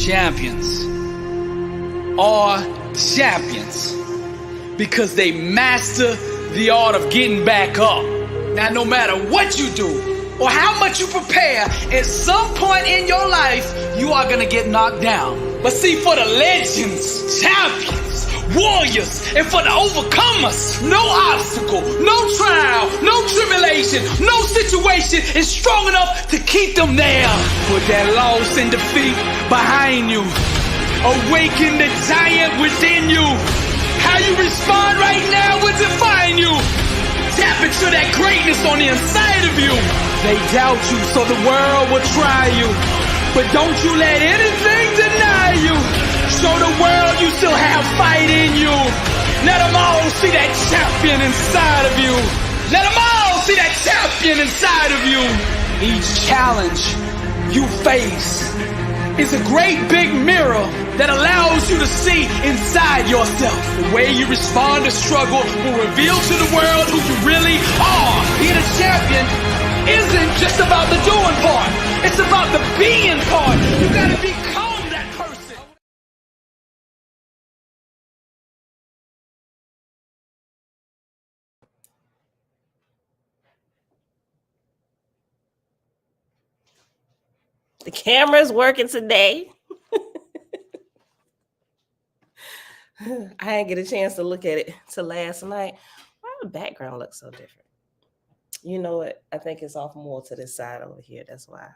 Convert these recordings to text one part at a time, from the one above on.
Champions are champions because they master the art of getting back up. Now, no matter what you do or how much you prepare, at some point in your life, you are going to get knocked down. But see, for the legends, champions, warriors, and for the overcomers, no obstacle, no trial, no tribulation, no situation is strong enough to keep them there. Put that loss and defeat behind you. Awaken the giant within you. How you respond right now will define you. Tap into that greatness on the inside of you. They doubt you, so the world will try you. But don't you let anything deny you. Show the world you still have fight in you. Let them all see that champion inside of you. Let them all see that champion inside of you. Each challenge you face is a great big mirror that allows you to see inside yourself. The way you respond to struggle will reveal to the world who you really are. Being a champion isn't just about the doing part. It's about the being part. You gotta become that person. The camera's working today. I didn't get a chance to look at it till last night. Why the background looks so different? You know what? I think it's off more to this side over here. That's why.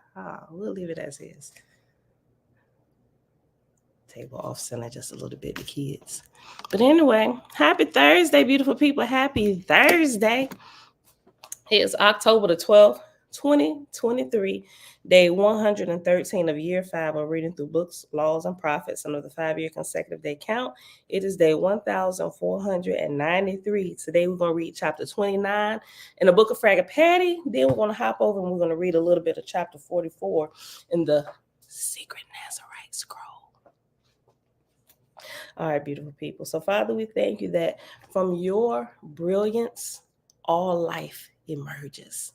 We'll leave it as is. Table off center just a little bit, the kids. But anyway, happy Thursday, beautiful people. Happy Thursday. It's October the 12th, 2023. Day 113 of year 5 of reading through books, laws, and prophets under the 5-year consecutive day count. It is day 1493. Today we're going to read chapter 29 in the book of Fraggle Patty. Then we're going to hop over and we're going to read a little bit of chapter 44 in the secret Nazarite scroll. All right, beautiful people. So, Father, we thank you that from your brilliance, all life emerges.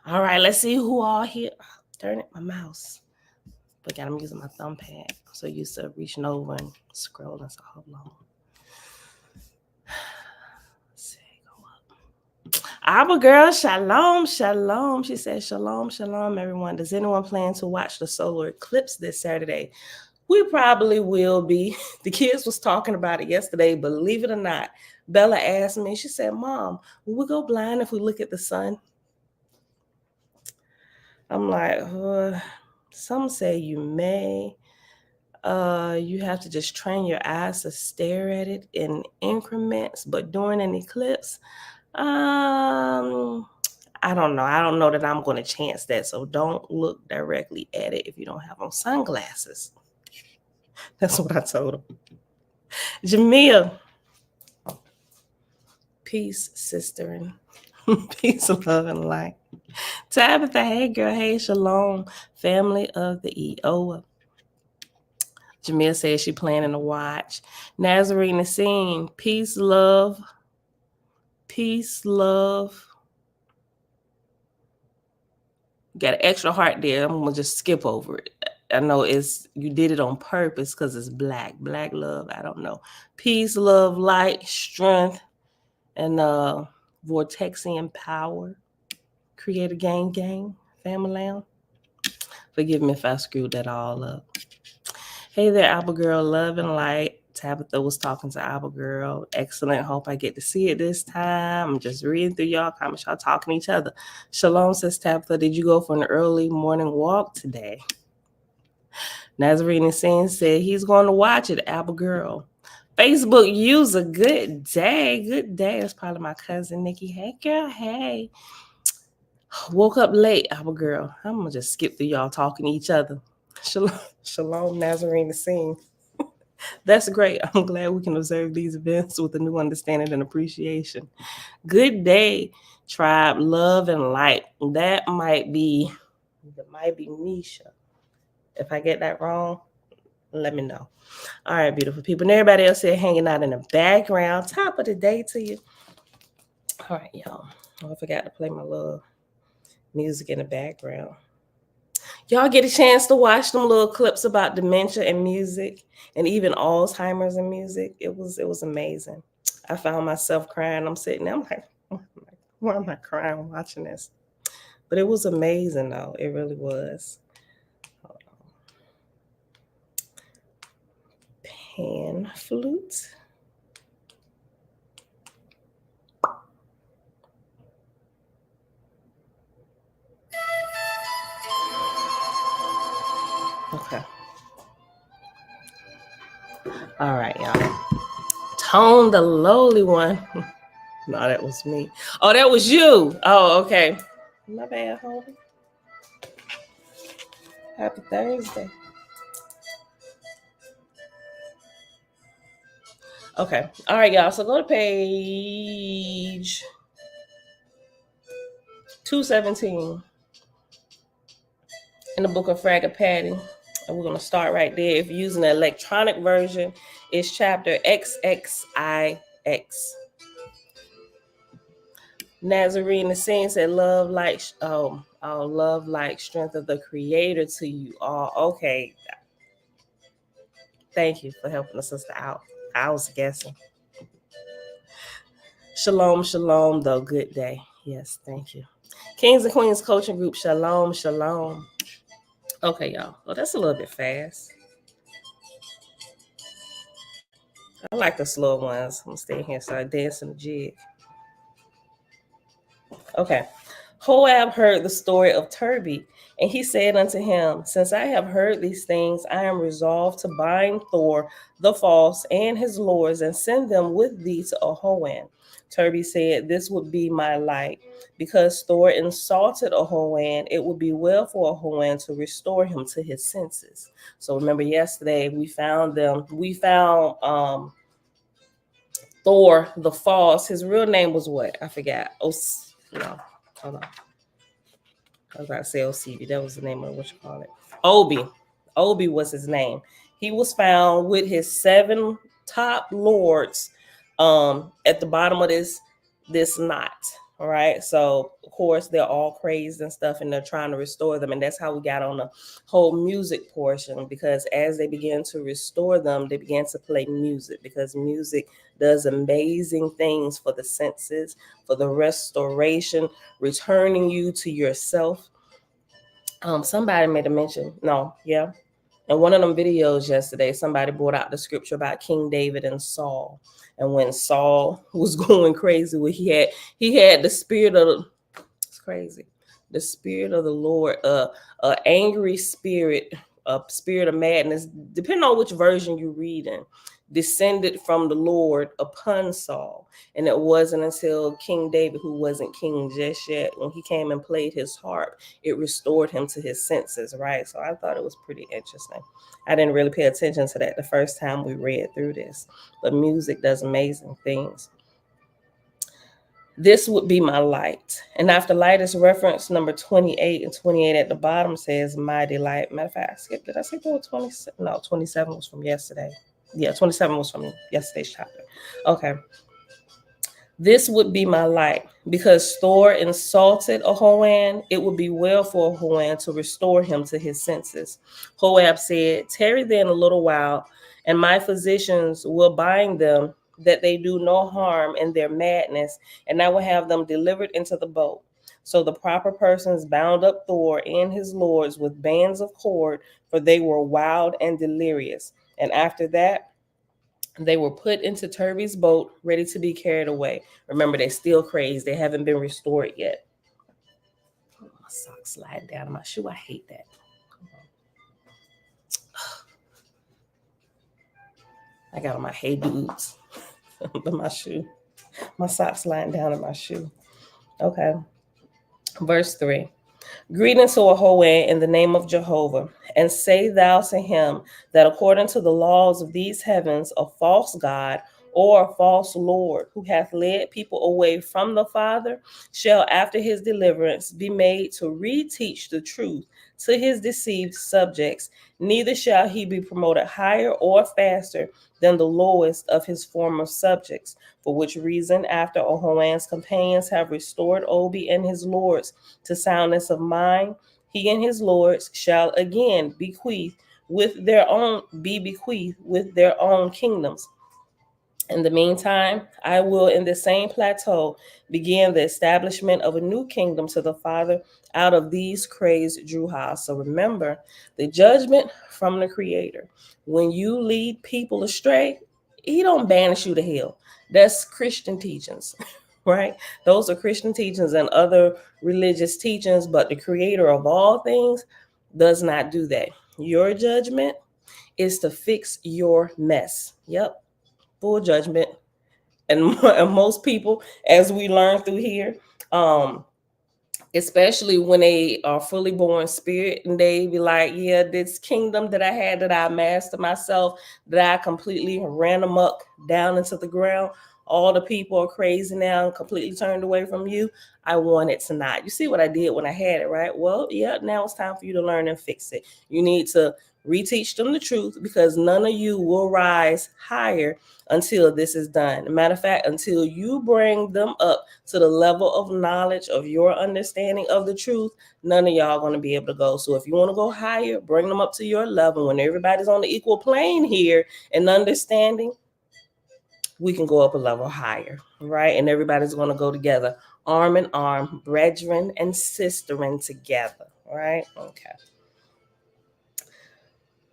All right, let's see who all here. Turn it, my mouse. But I'm using my thumb pad. I'm so used to reaching over and scrolling, so hold on. Let's see, go up. Our girl, shalom, shalom. She said, shalom, shalom, everyone. Does anyone plan to watch the solar eclipse this Saturday? We probably will be. The kids was talking about it yesterday. Believe it or not, Bella asked me, she said, Mom, will we go blind if we look at the sun? I'm like, some say you may. You have to just train your eyes to stare at it in increments. But during an eclipse, I don't know. I don't know that I'm going to chance that. So don't look directly at it if you don't have on sunglasses. That's what I told him. Jamia. Peace, sister, and peace, love, and light. Tabitha, hey girl, hey, shalom, family of the EO. Jamil says she planning to watch. Nazarite Nassim, peace, love. Peace, love. Got an extra heart there. I'm gonna just skip over it. I know you did it on purpose because it's black love. I don't know. Peace, love, light, strength, and Vortexian power. Creator gang, family lamb. Forgive me if I screwed that all up. Hey there, Apple Girl, love and light. Tabitha was talking to Apple Girl. Excellent. Hope I get to see it this time. I'm just reading through y'all comments. Y'all talking to each other. Shalom, says Tabitha. Did you go for an early morning walk today? Nazarene Sin said he's going to watch it, Apple Girl. Facebook user, good day. Good day. That's probably my cousin, Nikki. Hey, girl, hey. Woke up late, Apple Girl. I'm going to just skip through y'all talking to each other. Shalom, Nazarene Sin. That's great. I'm glad we can observe these events with a new understanding and appreciation. Good day, tribe, love, and light. That might be Misha. If I get that wrong, let me know. All right, beautiful people. And everybody else here hanging out in the background. Top of the day to you. All right, y'all. Oh, I forgot to play my little music in the background. Y'all get a chance to watch them little clips about dementia and music, and even Alzheimer's and music. It was amazing. I found myself crying. I'm sitting there, I'm like, why am I crying watching this? But it was amazing, though. It really was. Pan flute. Okay. All right, y'all. Tone the lowly one. No, that was me. Oh, that was you. Oh, okay. My bad, homie. Happy Thursday. Okay. All right, y'all. So go to page 217 in the book of Fragapati. And we're going to start right there. If you're using the electronic version, it's chapter XXIX. Nazarene, the saints that love like love like strength of the Creator to you all. Okay. Thank you for helping the sister out. I was guessing. Shalom, shalom, though. Good day. Yes, thank you. Kings and Queens Coaching Group. Shalom, shalom. Okay, y'all. Well, that's a little bit fast. I like the slow ones. I'm staying here, start dancing the jig. Okay. Joab heard the story of Turby, and he said unto him, since I have heard these things, I am resolved to bind Thor the false and his lords and send them with thee to Ahoan. Turby said, this would be my light. Because Thor insulted Ahoan, it would be well for Ahoan to restore him to his senses. So remember yesterday we found Thor the false. His real name was what? I forgot. No, hold on. I was about to say OCB. That was the name of what you call it. Obi. Obi was his name. He was found with his 7 top lords at the bottom of this knot. All right. So of course they're all crazed and stuff, and they're trying to restore them. And that's how we got on the whole music portion, because as they began to restore them, they began to play music, because music does amazing things for the senses, for the restoration, returning you to yourself. Somebody made a mention. No, yeah. In one of them videos yesterday, somebody brought out the scripture about King David and Saul. And when Saul was going crazy, he had the spirit of it's crazy. The spirit of the Lord, angry spirit, a spirit of madness, depending on which version you're reading, descended from the Lord upon Saul. And it wasn't until King David, who wasn't king just yet, when he came and played his harp, it restored him to his senses, right? So I thought it was pretty interesting. I didn't really pay attention to that the first time we read through this, but music does amazing things. This would be my light. And after light is reference number 28, and 28 at the bottom says my delight. Matter of fact, did I say 27? No, 27 was from yesterday. Yeah, 27 was from yesterday's chapter. Okay. This would be my light. Because Thor insulted Ahoan, it would be well for Ahoan to restore him to his senses. Joab said, tarry then a little while, and my physicians will bind them, that they do no harm in their madness, and I will have them delivered into the boat. So the proper persons bound up Thor and his lords with bands of cord, for they were wild and delirious. And after that, they were put into Turby's boat, ready to be carried away. Remember, they're still crazed. They haven't been restored yet. Oh, my socks slide down to my shoe. I hate that. I got on my hey dudes under my shoe. My socks sliding down in my shoe. Okay. Verse 3. Greetings to Ahoan in the name of Jehovah, and say thou to him that according to the laws of these heavens, a false god or a false lord who hath led people away from the Father shall after his deliverance be made to reteach the truth to his deceived subjects, neither shall he be promoted higher or faster than the lowest of his former subjects, for which reason after Ahoan's companions have restored Obi and his lords to soundness of mind, he and his lords shall again be bequeathed with their own kingdoms. In the meantime, I will, in the same plateau, begin the establishment of a new kingdom to the Father out of these crazed Druhas. So remember, the judgment from the Creator. When you lead people astray, He don't banish you to hell. That's Christian teachings, right? Those are Christian teachings and other religious teachings, but the Creator of all things does not do that. Your judgment is to fix your mess. Yep, full judgment. And most people, as we learn through here, especially when they are fully born spirit, and they be like, yeah, this kingdom that I had, that I amassed to myself, that I completely ran amok down into the ground, all the people are crazy now and completely turned away from you. I want it to not. You see what I did when I had it, right? Well, yeah, now it's time for you to learn and fix it. You need to reteach them the truth, because none of you will rise higher until this is done. Matter of fact, until you bring them up to the level of knowledge of your understanding of the truth, none of y'all going to be able to go. So if you want to go higher, bring them up to your level. When everybody's on the equal plane here and understanding, we can go up a level higher, right? And everybody's going to go together, arm in arm, brethren and sisterin together, right? Okay.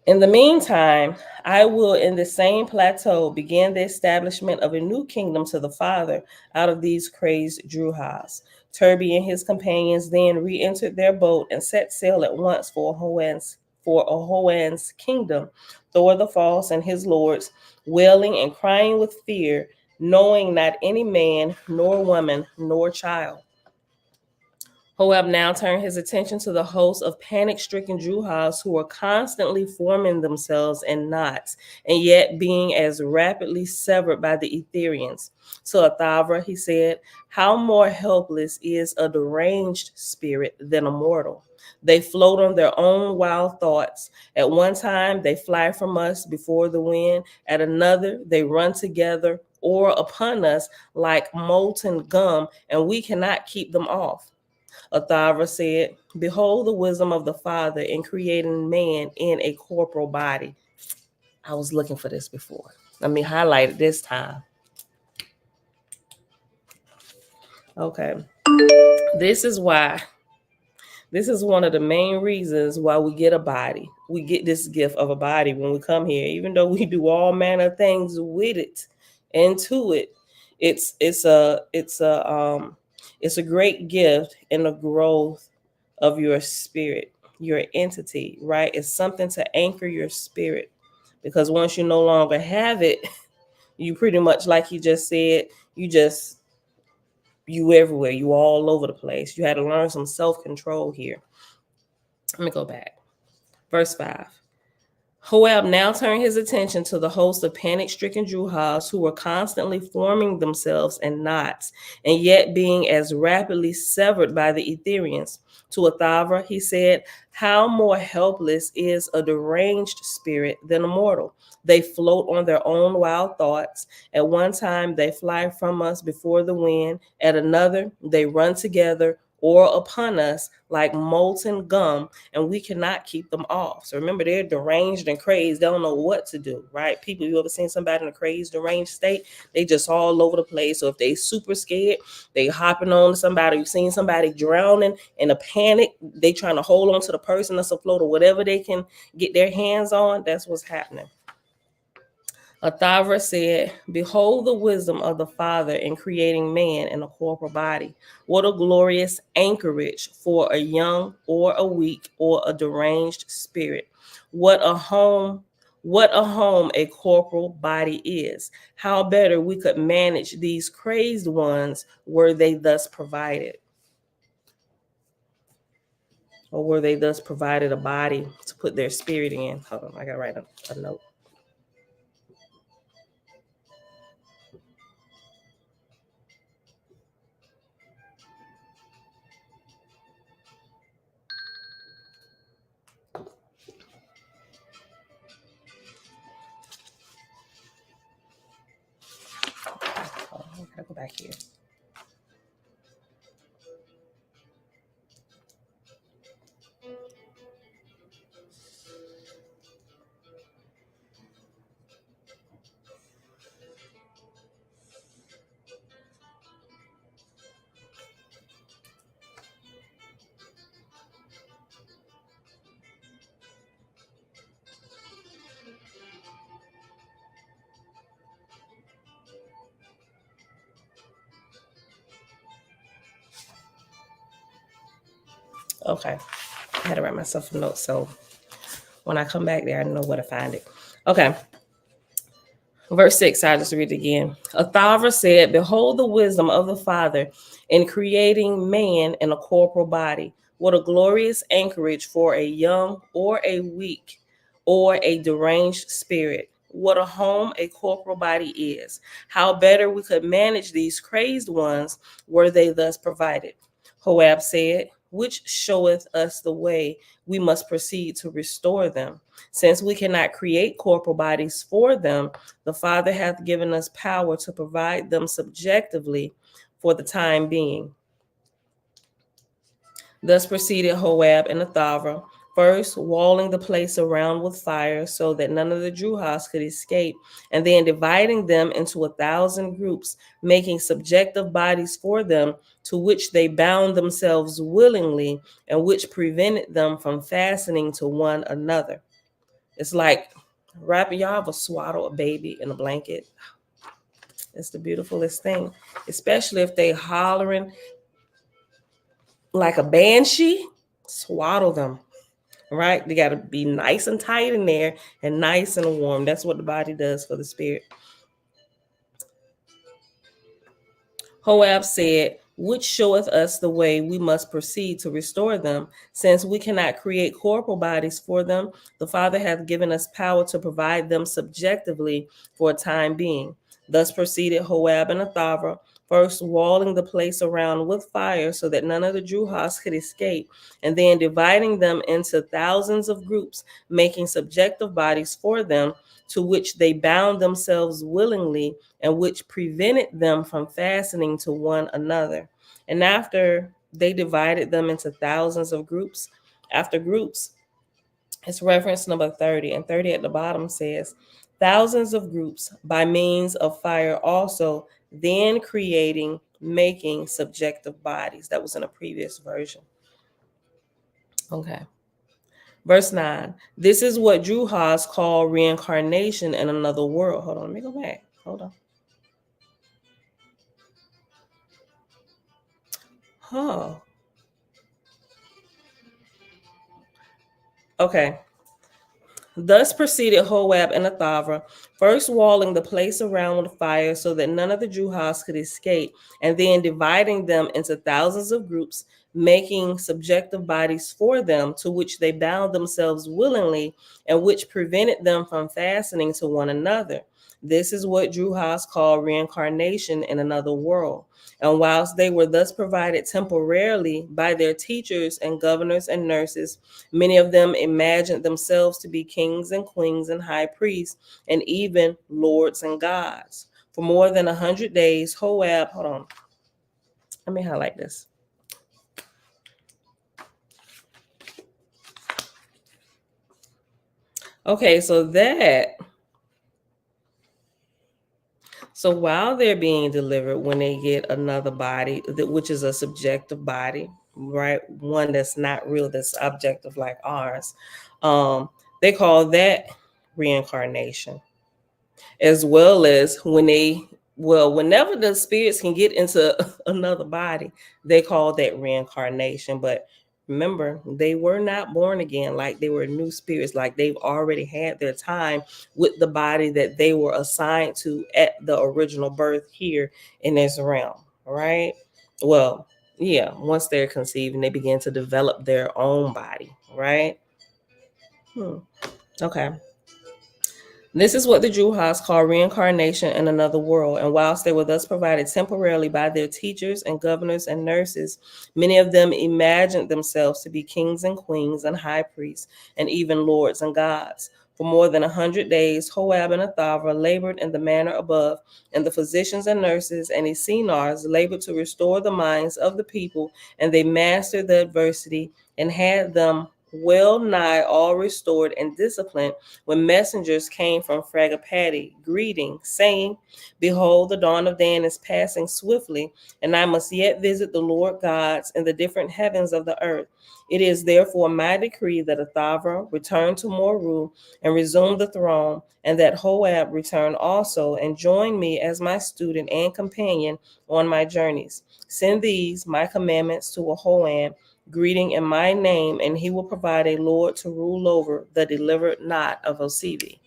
In the meantime, I will, in the same plateau, begin the establishment of a new kingdom to the Father out of these crazed Druhas. Turby and his companions then re-entered their boat and set sail at once for Ahoan's kingdom. Thor the False and his lords, wailing and crying with fear, knowing not any man, nor woman, nor child. Hoab now turned his attention to the host of panic-stricken Druhas who were constantly forming themselves in knots, and yet being as rapidly severed by the Etherians. To Athavra, he said, how more helpless is a deranged spirit than a mortal? They float on their own wild thoughts. At one time, they fly from us before the wind. At another, they run together or upon us like molten gum, and we cannot keep them off. Athavra said, behold the wisdom of the Father in creating man in a corporal body. I was looking for this before. Let me highlight it this time. Okay. This is one of the main reasons why we get a body. We get this gift of a body when we come here, even though we do all manner of things with it and to it. It's a great gift in the growth of your spirit, your entity, right? It's something to anchor your spirit, because once you no longer have it, you pretty much, like he just said, you everywhere, you all over the place. You had to learn some self-control here. Let me go back. Verse 5. Hoab now turned his attention to the host of panic-stricken Druhas who were constantly forming themselves in knots, and yet being as rapidly severed by the Etherians. To Athavra, he said, how more helpless is a deranged spirit than a mortal? They float on their own wild thoughts. At one time, they fly from us before the wind. At another, they run together or upon us like molten gum, and we cannot keep them off. So remember, they're deranged and crazed. They don't know what to do, right? People, you ever seen somebody in a crazed, deranged state? They just all over the place. So if they super scared, they hopping on to somebody. You've seen somebody drowning in a panic. They trying to hold on to the person that's afloat or whatever they can get their hands on. That's what's happening. Athavra said, behold the wisdom of the Father in creating man in a corporal body. What a glorious anchorage for a young or a weak or a deranged spirit. What a home a corporal body is. How better we could manage these crazed ones were they thus provided. Or were they thus provided a body to put their spirit in. Hold on, I gotta write a note. Oh, I gotta go back here. Okay. I had to write myself a note so when I come back there, I know where to find it. Okay. Verse 6, I'll just read it again. Athava said, behold the wisdom of the Father in creating man in a corporal body. What a glorious anchorage for a young or a weak or a deranged spirit. What a home a corporal body is. How better we could manage these crazed ones were they thus provided. Joab said, which showeth us the way we must proceed to restore them. Since we cannot create corporal bodies for them, the Father hath given us power to provide them subjectively for the time being. Thus proceeded Joab and Athava, first walling the place around with fire so that none of the Juhas could escape, and then dividing them into 1,000 groups, making subjective bodies for them, to which they bound themselves willingly, and which prevented them from fastening to one another. It's like wrapping, y'all ever swaddle a baby in a blanket? It's the beautifulest thing, especially if they hollering like a banshee. Swaddle them, right? They got to be nice and tight in there and nice and warm. That's what the body does for the spirit. Joab said, which showeth us the way we must proceed to restore them. Since we cannot create corporal bodies for them, the Father hath given us power to provide them subjectively for a time being. Thus proceeded Joab and Athava, first walling the place around with fire so that none of the Juhas could escape, and then dividing them into thousands of groups, making subjective bodies for them, to which they bound themselves willingly, and which prevented them from fastening to one another. And after they divided them into thousands of groups, after groups, it's reference number 30, and 30 at the bottom says, thousands of groups by means of fire also, then creating, making subjective bodies. That was in a previous version. Okay. Verse 9, this is what Juhas call reincarnation in another world. Hold on, let me go back. Hold on. Huh. Okay. Thus proceeded Joab and Athava, first walling the place around with fire so that none of the Juhas could escape, and then dividing them into thousands of groups, making subjective bodies for them, to which they bound themselves willingly, and which prevented them from fastening to one another. This is what Juhas call reincarnation in another world. And whilst they were thus provided temporarily by their teachers and governors and nurses, many of them imagined themselves to be kings and queens and high priests and even lords and gods. For more than 100 days, Joab, hold on, let me highlight this. Okay, so while they're being delivered, when they get another body, which is a subjective body, right? One that's not real, that's objective like ours, they call that reincarnation. As well as whenever the spirits can get into another body, they call that reincarnation. But remember, they were not born again, like they were new spirits, like they've already had their time with the body that they were assigned to at the original birth here in this realm, right? Well, yeah, once they're conceived and they begin to develop their own body, right? Okay. This is what the Juhas call reincarnation in another world, and whilst they were thus provided temporarily by their teachers and governors and nurses, many of them imagined themselves to be kings and queens and high priests and even lords and gods. For more than 100 days, Joab and Athava labored in the manner above, and the physicians and nurses and Essenars labored to restore the minds of the people, and they mastered the adversity and had them well nigh all restored and disciplined when messengers came from Fragapati, greeting, saying, behold, the dawn of Dan is passing swiftly, and I must yet visit the Lord gods in the different heavens of the earth. It is therefore my decree that Athava return to Moru and resume the throne, and that Joab return also and join me as my student and companion on my journeys. Send these, my commandments, to Ahoam, greeting in my name, and he will provide a Lord to rule over the delivered knot of Osivi.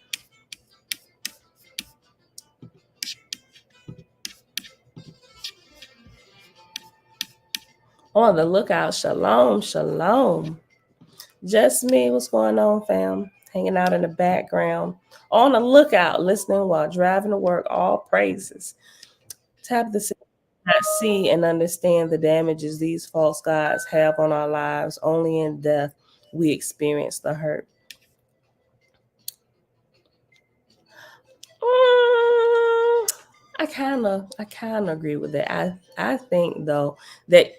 On the lookout, shalom, shalom. Just me, what's going on, fam? Hanging out in the background. On the lookout, listening while driving to work, all praises. Tap the not see and understand the damages these false gods have on our lives. Only in death we experience the hurt. I kind of agree with that. I think though that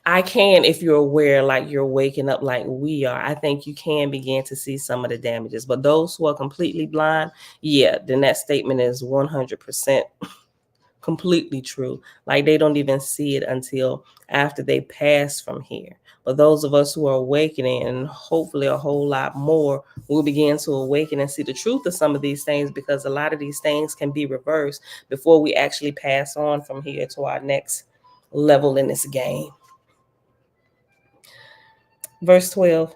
I can, if you're aware, like you're waking up like we are, I think you can begin to see some of the damages. But those who are completely blind, yeah, then that statement is 100% completely true. Like they don't even see it until after they pass from here. But those of us who are awakening, and hopefully a whole lot more, will begin to awaken and see the truth of some of these things, because a lot of these things can be reversed before we actually pass on from here to our next level in this game. Verse 12.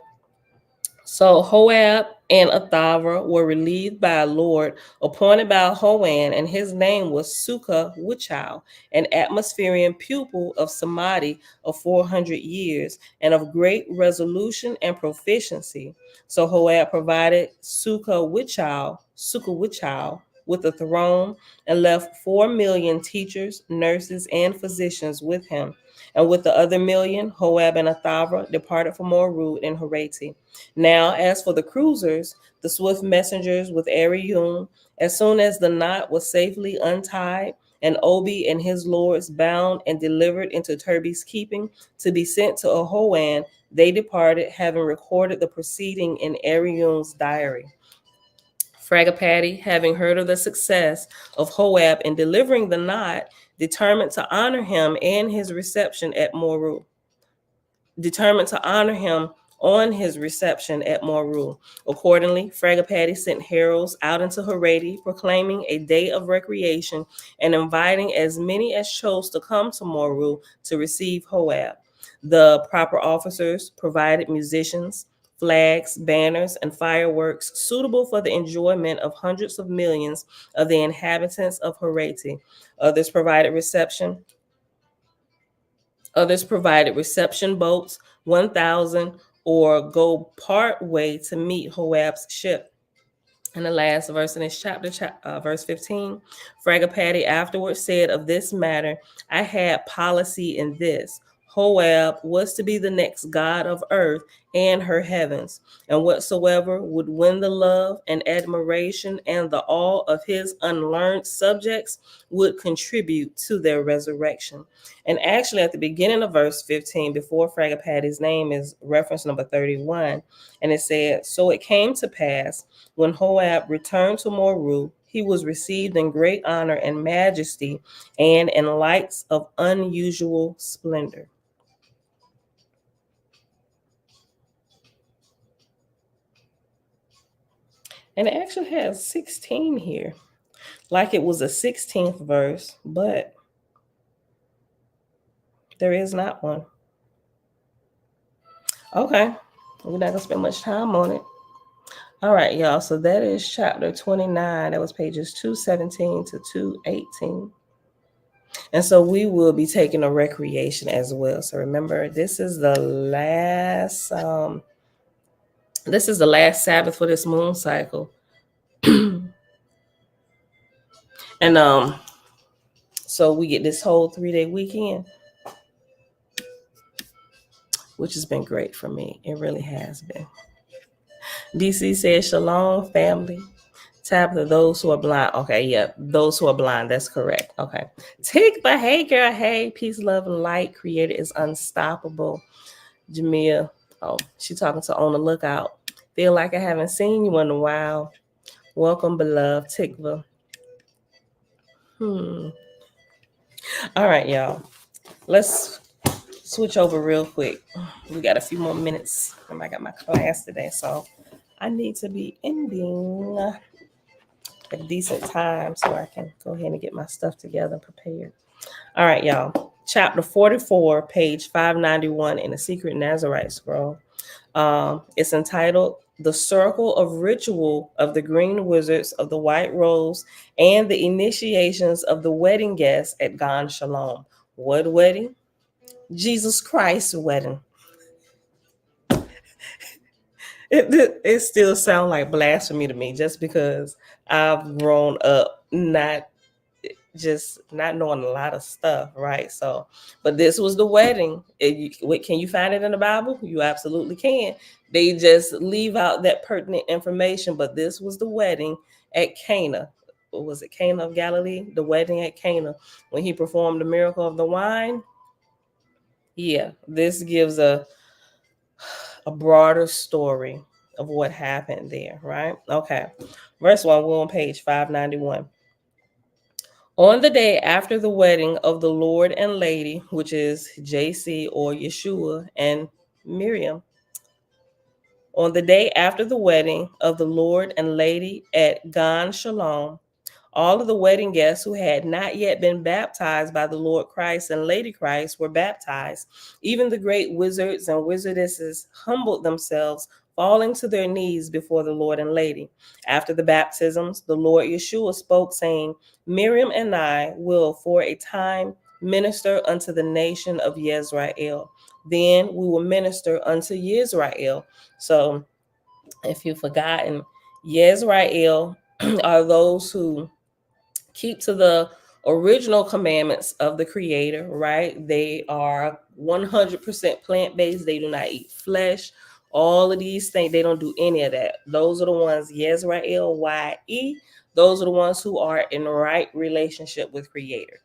So Hoab and Athava were relieved by a Lord appointed by Hoan, and his name was Sukkah Wichau, an Atmospherian pupil of Samadhi of 400 years and of great resolution and proficiency. So Hoab provided Sukkah Wichau with a throne and left 4 million teachers, nurses, and physicians with him. And with the other million, Hoab and Athava departed for Morud in Harati. Now, as for the cruisers, the swift messengers with Ariyun, as soon as the knot was safely untied, and Obi and his lords bound and delivered into Turbi's keeping to be sent to Ahoan, they departed, having recorded the proceeding in Ariyun's diary. Fragapati, having heard of the success of Hoab in delivering the knot, determined to honor him and his reception at Moru. On his reception at Moru. Accordingly, Fragapati sent heralds out into Harati, proclaiming a day of recreation and inviting as many as chose to come to Moru to receive Hoab. The proper officers provided musicians, flags, banners, and fireworks suitable for the enjoyment of hundreds of millions of the inhabitants of Harati. Others provided reception boats, 1,000, or go part way to meet Hoab's ship. And the last verse in this chapter, verse 15, Fragapati afterwards said of this matter, I had policy in this. Hoab was to be the next god of earth and her heavens, and whatsoever would win the love and admiration and the awe of his unlearned subjects would contribute to their resurrection. And actually, at the beginning of verse 15, before Fragapati's name, is reference number 31, and it said, so it came to pass when Hoab returned to Moru, he was received in great honor and majesty and in lights of unusual splendor. And it actually has 16 here, like it was a 16th verse, but there is not one. Okay, we're not gonna spend much time on it. All right, y'all. So that is chapter 29. That was pages 217 to 218. And so we will be taking a recreation as well. So remember, this is the last Sabbath for this moon cycle. And so we get this whole 3-day weekend, which has been great for me. It really has been. DC says, Shalom, family. Tabitha, those who are blind. Okay, yeah, those who are blind. That's correct. Okay. Tigba, hey, girl. Hey, peace, love, and light. Creator is unstoppable. Jamia, oh, she talking to On the Lookout. Feel like I haven't seen you in a while. Welcome, beloved Tigba. All right, y'all. Let's switch over real quick. We got a few more minutes. I got my class today, so I need to be ending at a decent time so I can go ahead and get my stuff together and prepared. All right, y'all. chapter 44, page 591 in the Secret Nazarite Scroll. It's entitled The Circle of Ritual of the Green Wizards of the White Rose and the Initiations of the Wedding Guests at Gan Shalom. What wedding? Jesus Christ's wedding. It still sounds like blasphemy to me, just because I've grown up not knowing a lot of stuff, right? So, but this was the wedding. Can you find it in the Bible? You absolutely can. They just leave out that pertinent information, but this was the wedding at Cana. What was it, Cana of Galilee? The wedding at Cana, when he performed the miracle of the wine. Yeah, this gives a broader story of what happened there, right? Okay. Verse 1, we're on page 591. On the day after the wedding of the Lord and Lady, which is JC or Yeshua and Miriam, on the day after the wedding of the Lord and Lady at Gan Shalom, all of the wedding guests who had not yet been baptized by the Lord Christ and Lady Christ were baptized. Even the great wizards and wizardesses humbled themselves, falling to their knees before the Lord and Lady. After the baptisms, the Lord Yeshua spoke, saying, Miriam and I will for a time minister unto the nation of Yisrael. Then we will minister unto Yisrael. So, if you've forgotten, Yisrael are those who keep to the original commandments of the Creator, right? They are 100% plant-based. They do not eat flesh. All of these things, they don't do any of that. Those are the ones, Yisrael, Y-E. Those are the ones who are in right relationship with Creator.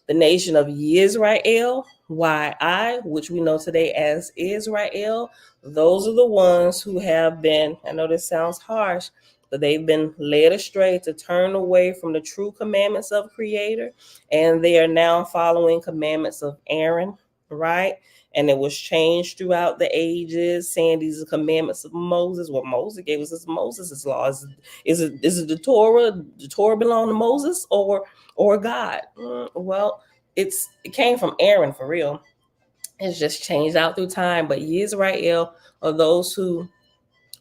The nation of Israel, Y-I, which we know today as Israel, those are the ones who have been, I know this sounds harsh, but they've been led astray to turn away from the true commandments of Creator, and they are now following commandments of Aaron, right? And it was changed throughout the ages, saying these are commandments of Moses. What Moses gave us is Moses' laws. Is it the Torah? The Torah belong to Moses or God? Well, it came from Aaron for real. It's just changed out through time. But Yisrael are those who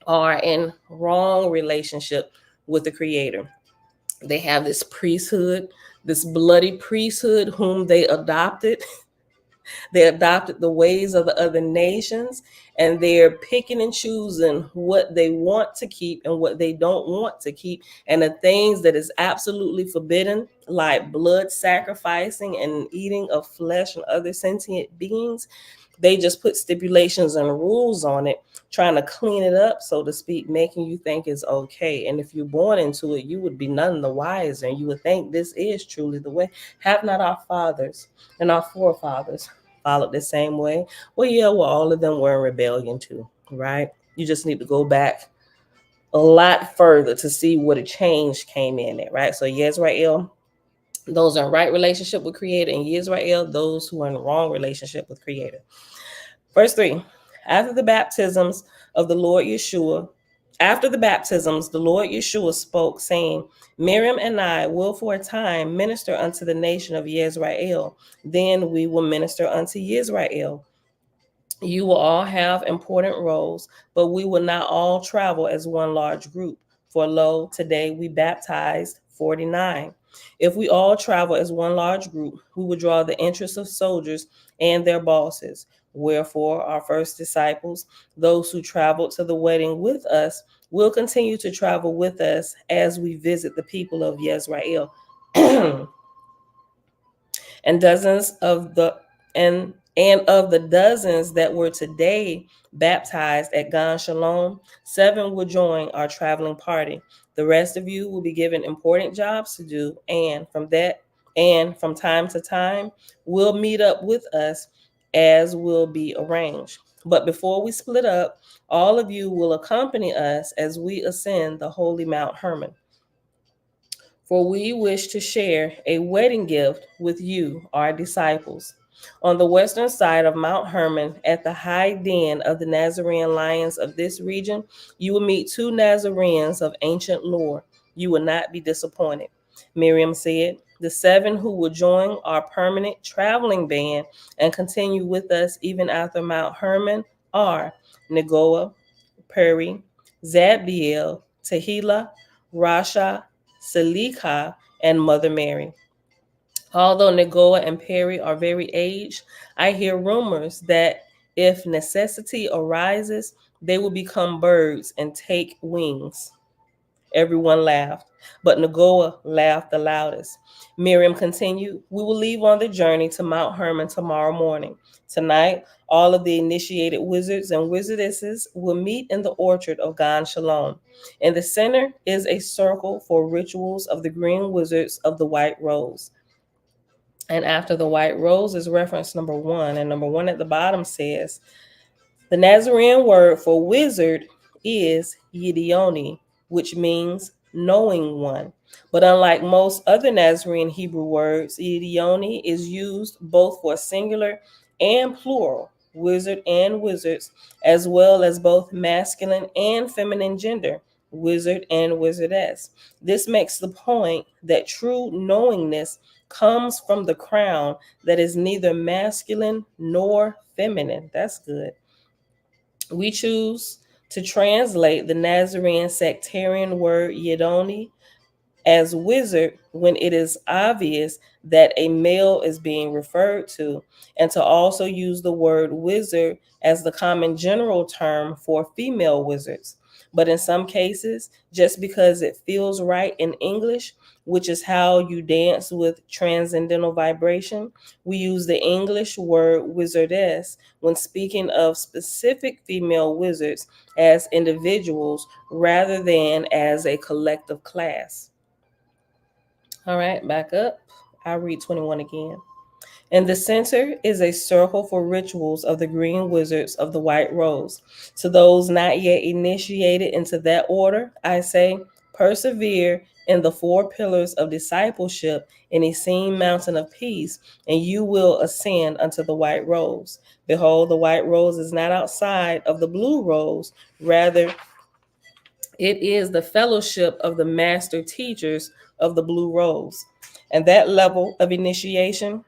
are in wrong relationship with the Creator. They have this priesthood, this bloody priesthood whom they adopted. They adopted the ways of the other nations, and they're picking and choosing what they want to keep and what they don't want to keep. And the things that is absolutely forbidden, like blood sacrificing and eating of flesh and other sentient beings, they just put stipulations and rules on it, trying to clean it up, so to speak, making you think it's okay. And if you're born into it, you would be none the wiser, and you would think this is truly the way. Have not our fathers and our forefathers followed the same way? Well, yeah, well, all of them were in rebellion too, right? You just need to go back a lot further to see what a change came in it, right? So Yisrael, those are in right relationship with Creator, and Yisrael, those who are in wrong relationship with Creator. Verse 3, after the baptisms, the Lord Yeshua spoke, saying, Miriam and I will for a time minister unto the nation of Yisrael. Then we will minister unto Yisrael. You will all have important roles, but we will not all travel as one large group. For lo, today we baptized 49. If we all travel as one large group, we will draw the interest of soldiers and their bosses. Wherefore, our first disciples, those who traveled to the wedding with us, will continue to travel with us as we visit the people of Yisrael. And dozens of the of the dozens that were today baptized at Gan Shalom, 7 will join our traveling party. The rest of you will be given important jobs to do, and from time to time, will meet up with us as will be arranged. But before we split up, all of you will accompany us as we ascend the holy Mount Hermon. For we wish to share a wedding gift with you, our disciples. On the western side of Mount Hermon, at the high den of the Nazarene lions of this region, you will meet 2 Nazarenes of ancient lore. You will not be disappointed. Miriam said, The 7 who will join our permanent traveling band and continue with us even after Mount Hermon are Nagoa, Perry, Zabdiel, Tehila, Rasha, Salika, and Mother Mary. Although Nagoa and Perry are very aged, I hear rumors that if necessity arises, they will become birds and take wings. Everyone laughed, but Nagoa laughed the loudest. Miriam continued, "We will leave on the journey to Mount Hermon tomorrow morning. Tonight, all of the initiated wizards and wizardesses will meet in the orchard of Gan Shalom. In the center is a circle for rituals of the green wizards of the white rose." And after the white rose is reference number 1, and number 1 at the bottom says, the Nazarene word for wizard is Yidioni, which means knowing one. But unlike most other Nazarene Hebrew words, Yidioni is used both for singular and plural, wizard and wizards, as well as both masculine and feminine gender, wizard and wizardess. This makes the point that true knowingness comes from the crown that is neither masculine nor feminine. That's good. We choose to translate the Nazarene sectarian word Yedoni as wizard when it is obvious that a male is being referred to, and to also use the word wizard as the common general term for female wizards. But in some cases, just because it feels right in English, which is how you dance with transcendental vibration, we use the English word wizardess when speaking of specific female wizards as individuals rather than as a collective class. All right, back up. I'll read 21 again. In the center is a circle for rituals of the green wizards of the white rose. To those not yet initiated into that order, I say, persevere in the 4 pillars of discipleship in Essene mountain of peace, and you will ascend unto the white rose. Behold, the white rose is not outside of the blue rose, rather it is the fellowship of the master teachers of the blue rose. And that level of initiation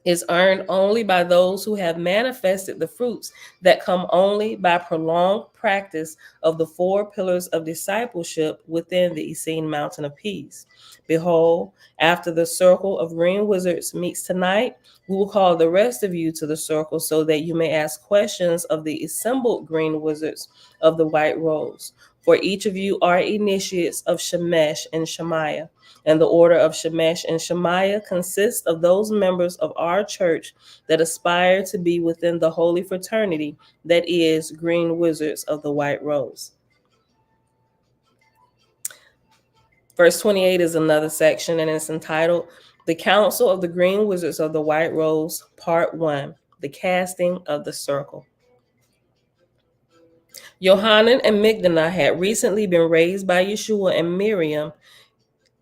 is earned only by those who have manifested the fruits that come only by prolonged practice of the 4 pillars of discipleship within the Essene Mountain of Peace. Behold, after the circle of green wizards meets tonight, we will call the rest of you to the circle so that you may ask questions of the assembled green wizards of the white rose. For each of you are initiates of Shemesh and Shemaiah. And the order of Shemesh and Shemaiah consists of those members of our church that aspire to be within the holy fraternity that is Green Wizards of the White Rose. Verse 28 is another section, and it's entitled The Council of the Green Wizards of the White Rose, Part 1, The Casting of the Circle. Yohanan and Migdana had recently been raised by Yeshua and Miriam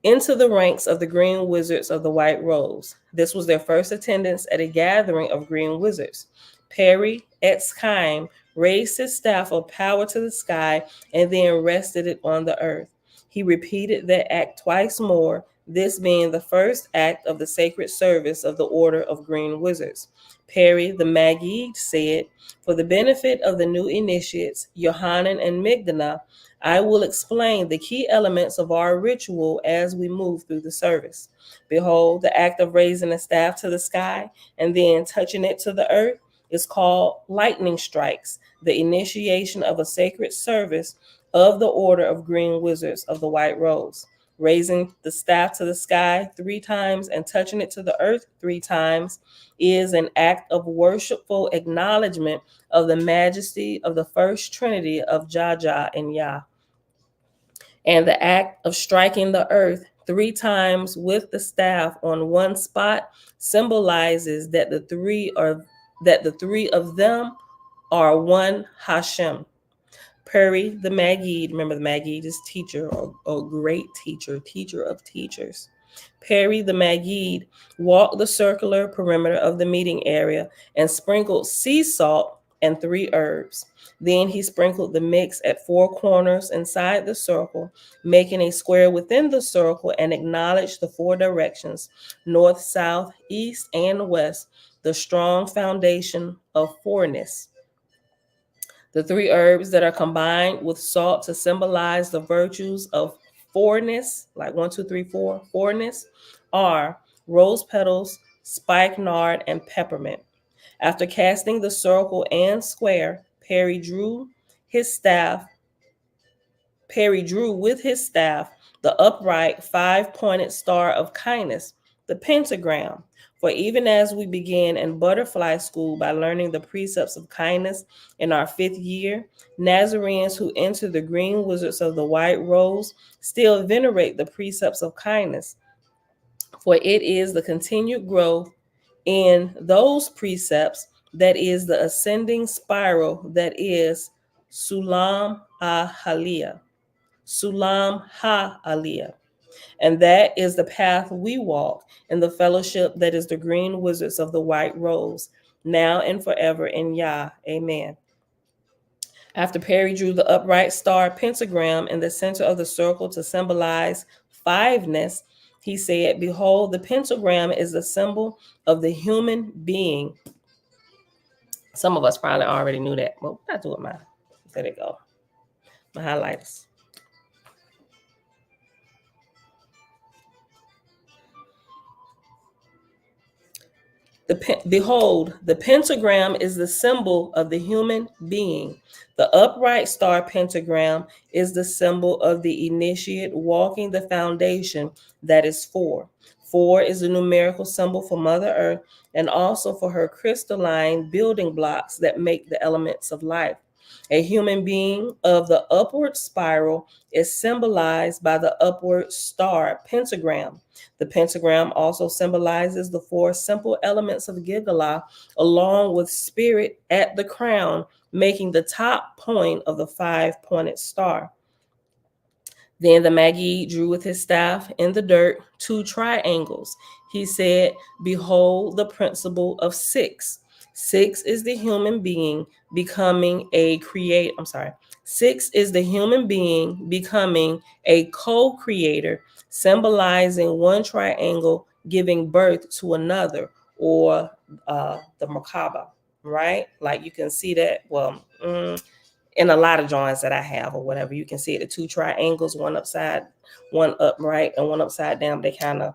into the ranks of the Green Wizards of the White Rose. This was their first attendance at a gathering of Green Wizards. Perry Etzchaim raised his staff of power to the sky and then rested it on the earth. He repeated that act twice more, this being the first act of the sacred service of the Order of Green Wizards. Perry the Maggid said, for the benefit of the new initiates, Yohanan and Migdana, I will explain the key elements of our ritual as we move through the service. Behold, the act of raising a staff to the sky and then touching it to the earth is called lightning strikes, the initiation of a sacred service of the Order of Green Wizards of the White Rose. Raising the staff to the sky 3 times and touching it to the earth 3 times is an act of worshipful acknowledgement of the majesty of the first trinity of Jaja and Yah. And the act of striking the earth 3 times with the staff on one spot symbolizes that the three of them are one Hashem. Perry the Maggid, remember the Maggid is teacher or great teacher, teacher of teachers. Perry the Maggid walked the circular perimeter of the meeting area and sprinkled sea salt and 3 herbs. Then he sprinkled the mix at 4 corners inside the circle, making a square within the circle, and acknowledged the 4 directions, north, south, east, and west, the strong foundation of fourness. The 3 herbs that are combined with salt to symbolize the virtues of fourness, like 1, 2, 3, 4, fourness, are rose petals, spikenard, and peppermint. After casting the circle and square, Perry drew with his staff the upright 5-pointed star of kindness, the pentagram. For even as we began in butterfly school by learning the precepts of kindness in our 5th year, Nazarenes who enter the green wizards of the white rose still venerate the precepts of kindness. For it is the continued growth in those precepts that is the ascending spiral that is Sulam ha-Aliyah. Sulam ha-Aliyah. And that is the path we walk in the fellowship that is the green wizards of the white rose, now and forever in Yah. Amen. After Perry drew the upright star pentagram in the center of the circle to symbolize 5ness, he said, "Behold, the pentagram is the symbol of the human being." Some of us probably already knew that. Well, what I do with mine? There they go. My highlighters. Behold, the pentagram is the symbol of the human being. The upright star pentagram is the symbol of the initiate walking the foundation that is 4. 4 is the numerical symbol for Mother Earth and also for her crystalline building blocks that make the elements of life. A human being of the upward spiral is symbolized by the upward star pentagram. The pentagram also symbolizes the 4 simple elements of Gigalah, along with spirit at the crown, making the top point of the 5-pointed star. Then the Magi drew with his staff in the dirt 2 triangles. He said, "Behold the principle of 6. 6 is the human being becoming a creator. 6 is the human being becoming a co-creator, symbolizing 1 triangle giving birth to another, or the Merkaba, right? Like you can see that, well, in a lot of drawings that I have or whatever, you can see the 2 triangles, one upside, one upright, and one upside down. They kind of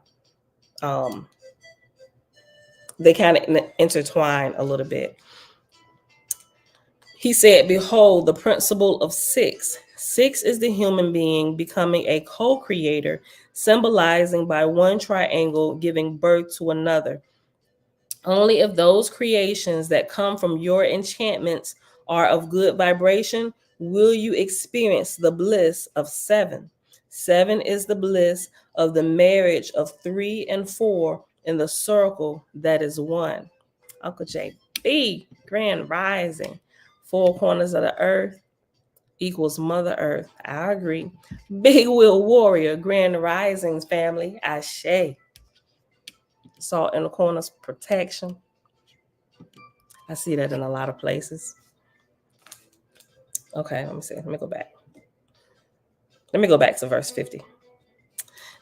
intertwine a little bit. He said, "Behold, the principle of 6. 6 is the human being becoming a co-creator, symbolizing by 1 triangle giving birth to another. Only if those creations that come from your enchantments are of good vibration will you experience the bliss of 7. 7 is the bliss of the marriage of 3 and 4 in the circle that is 1. Uncle JB, grand rising. 4 corners of the earth equals Mother Earth. I agree. Big Will Warrior, grand risings, family. Ashe. Salt in the corners, protection. I see that in a lot of places. Okay, let me see. Let me go back. Let me go back to verse 50.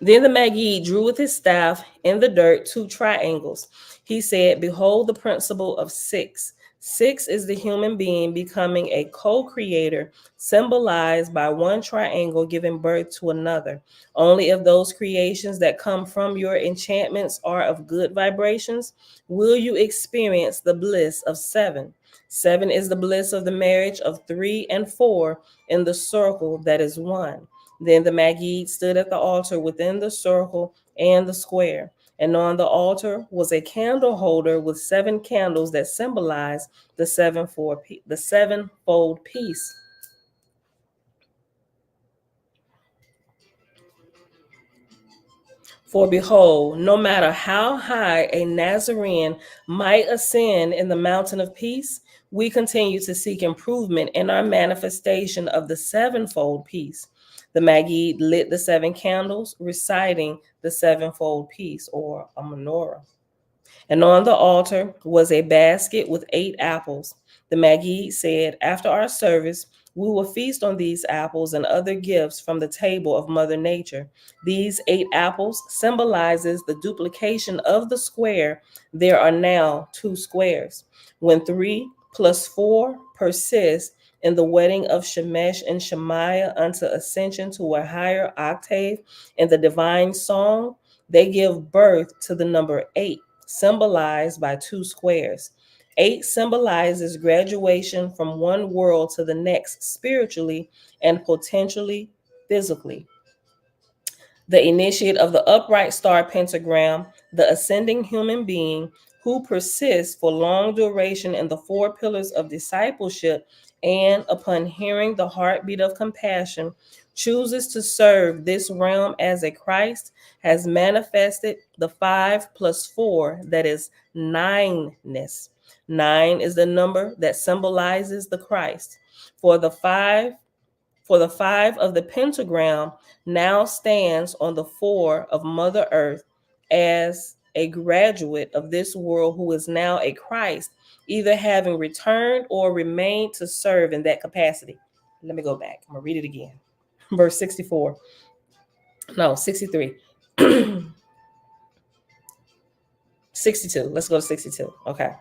Then the Magi drew with his staff in the dirt 2 triangles. He said, "Behold the principle of 6. 6 is the human being becoming a co-creator, symbolized by 1 triangle giving birth to another. Only if those creations that come from your enchantments are of good vibrations will you experience the bliss of 7. 7 is the bliss of the marriage of 3 and 4 in the circle that is 1. Then the Magi stood at the altar within the circle and the square. And on the altar was a candle holder with 7 candles that symbolize the sevenfold piece. For behold, no matter how high a Nazarene might ascend in the mountain of peace, we continue to seek improvement in our manifestation of the sevenfold piece. The Magi lit the 7 candles, reciting the sevenfold piece, or a menorah. And on the altar was a basket with 8 apples. The Magi said, after our service, we will feast on these apples and other gifts from the table of Mother Nature. These 8 apples symbolizes the duplication of the square. There are now 2 squares. When 3 plus 4 persists in the wedding of Shemesh and Shemaiah unto ascension to a higher octave in the divine song, they give birth to the number 8, symbolized by 2 squares. 8 symbolizes graduation from one world to the next spiritually and potentially physically. The initiate of the upright star pentagram, the ascending human being who persists for long duration in the 4 pillars of discipleship and, upon hearing the heartbeat of compassion, chooses to serve this realm as a Christ, has manifested the 5 plus 4, that is 9ness. 9 is the number that symbolizes the Christ. For the 5 of the pentagram now stands on the 4 of Mother Earth as a graduate of this world who is now a Christ, either having returned or remained to serve in that capacity. Let me go back. I'm going to read it again. Verse 64. No, 63. 62. Let's go to 62. Okay.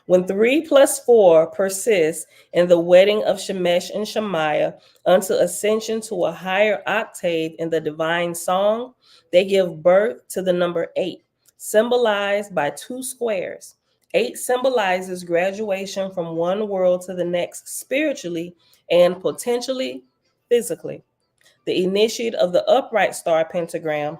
When 3 plus 4 persists in the wedding of Shemesh and Shemaiah unto ascension to a higher octave in the divine song, they give birth to the number 8, symbolized by 2 squares. 8 symbolizes graduation from one world to the next spiritually and potentially physically. The initiate of the upright star pentagram,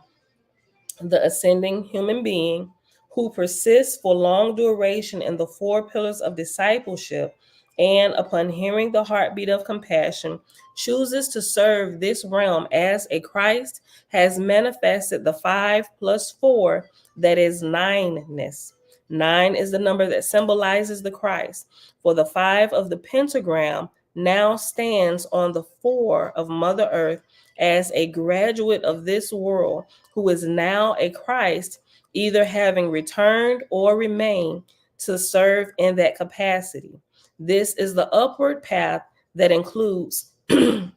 the ascending human being who persists for long duration in the 4 pillars of discipleship and, upon hearing the heartbeat of compassion, chooses to serve this realm as a Christ, has manifested the 5 plus 4, that is 9ness. 9 is the number that symbolizes the Christ. For the 5 of the pentagram now stands on the 4 of Mother Earth as a graduate of this world who is now a Christ, either having returned or remained to serve in that capacity. This is the upward path that includes the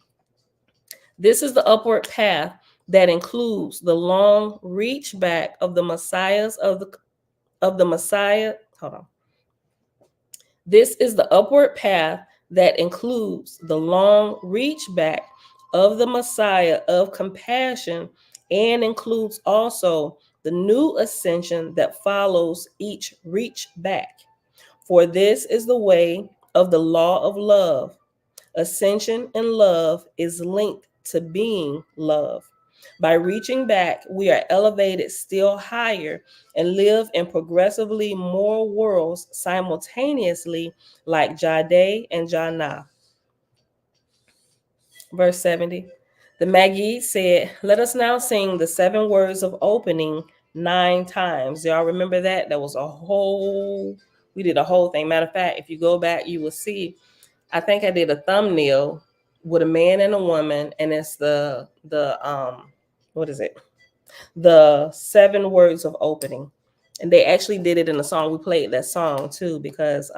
long reach back of the Messiahs of the Messiah. Hold on. This is the upward path that includes the long reach back of the Messiah of compassion and includes also the new ascension that follows each reach back. For this is the way of the law of love. Ascension and love is linked to being love. By reaching back, we are elevated still higher and live in progressively more worlds simultaneously, like Jade and Jannah. Verse 70. The Magi said, let us now sing the 7 words of opening 9 times. Y'all remember that? That was we did a whole thing. Matter of fact, if you go back, you will see, I think I did a thumbnail with a man and a woman, and it's the what is it? The 7 words of opening. And they actually did it in the song. We played that song too, because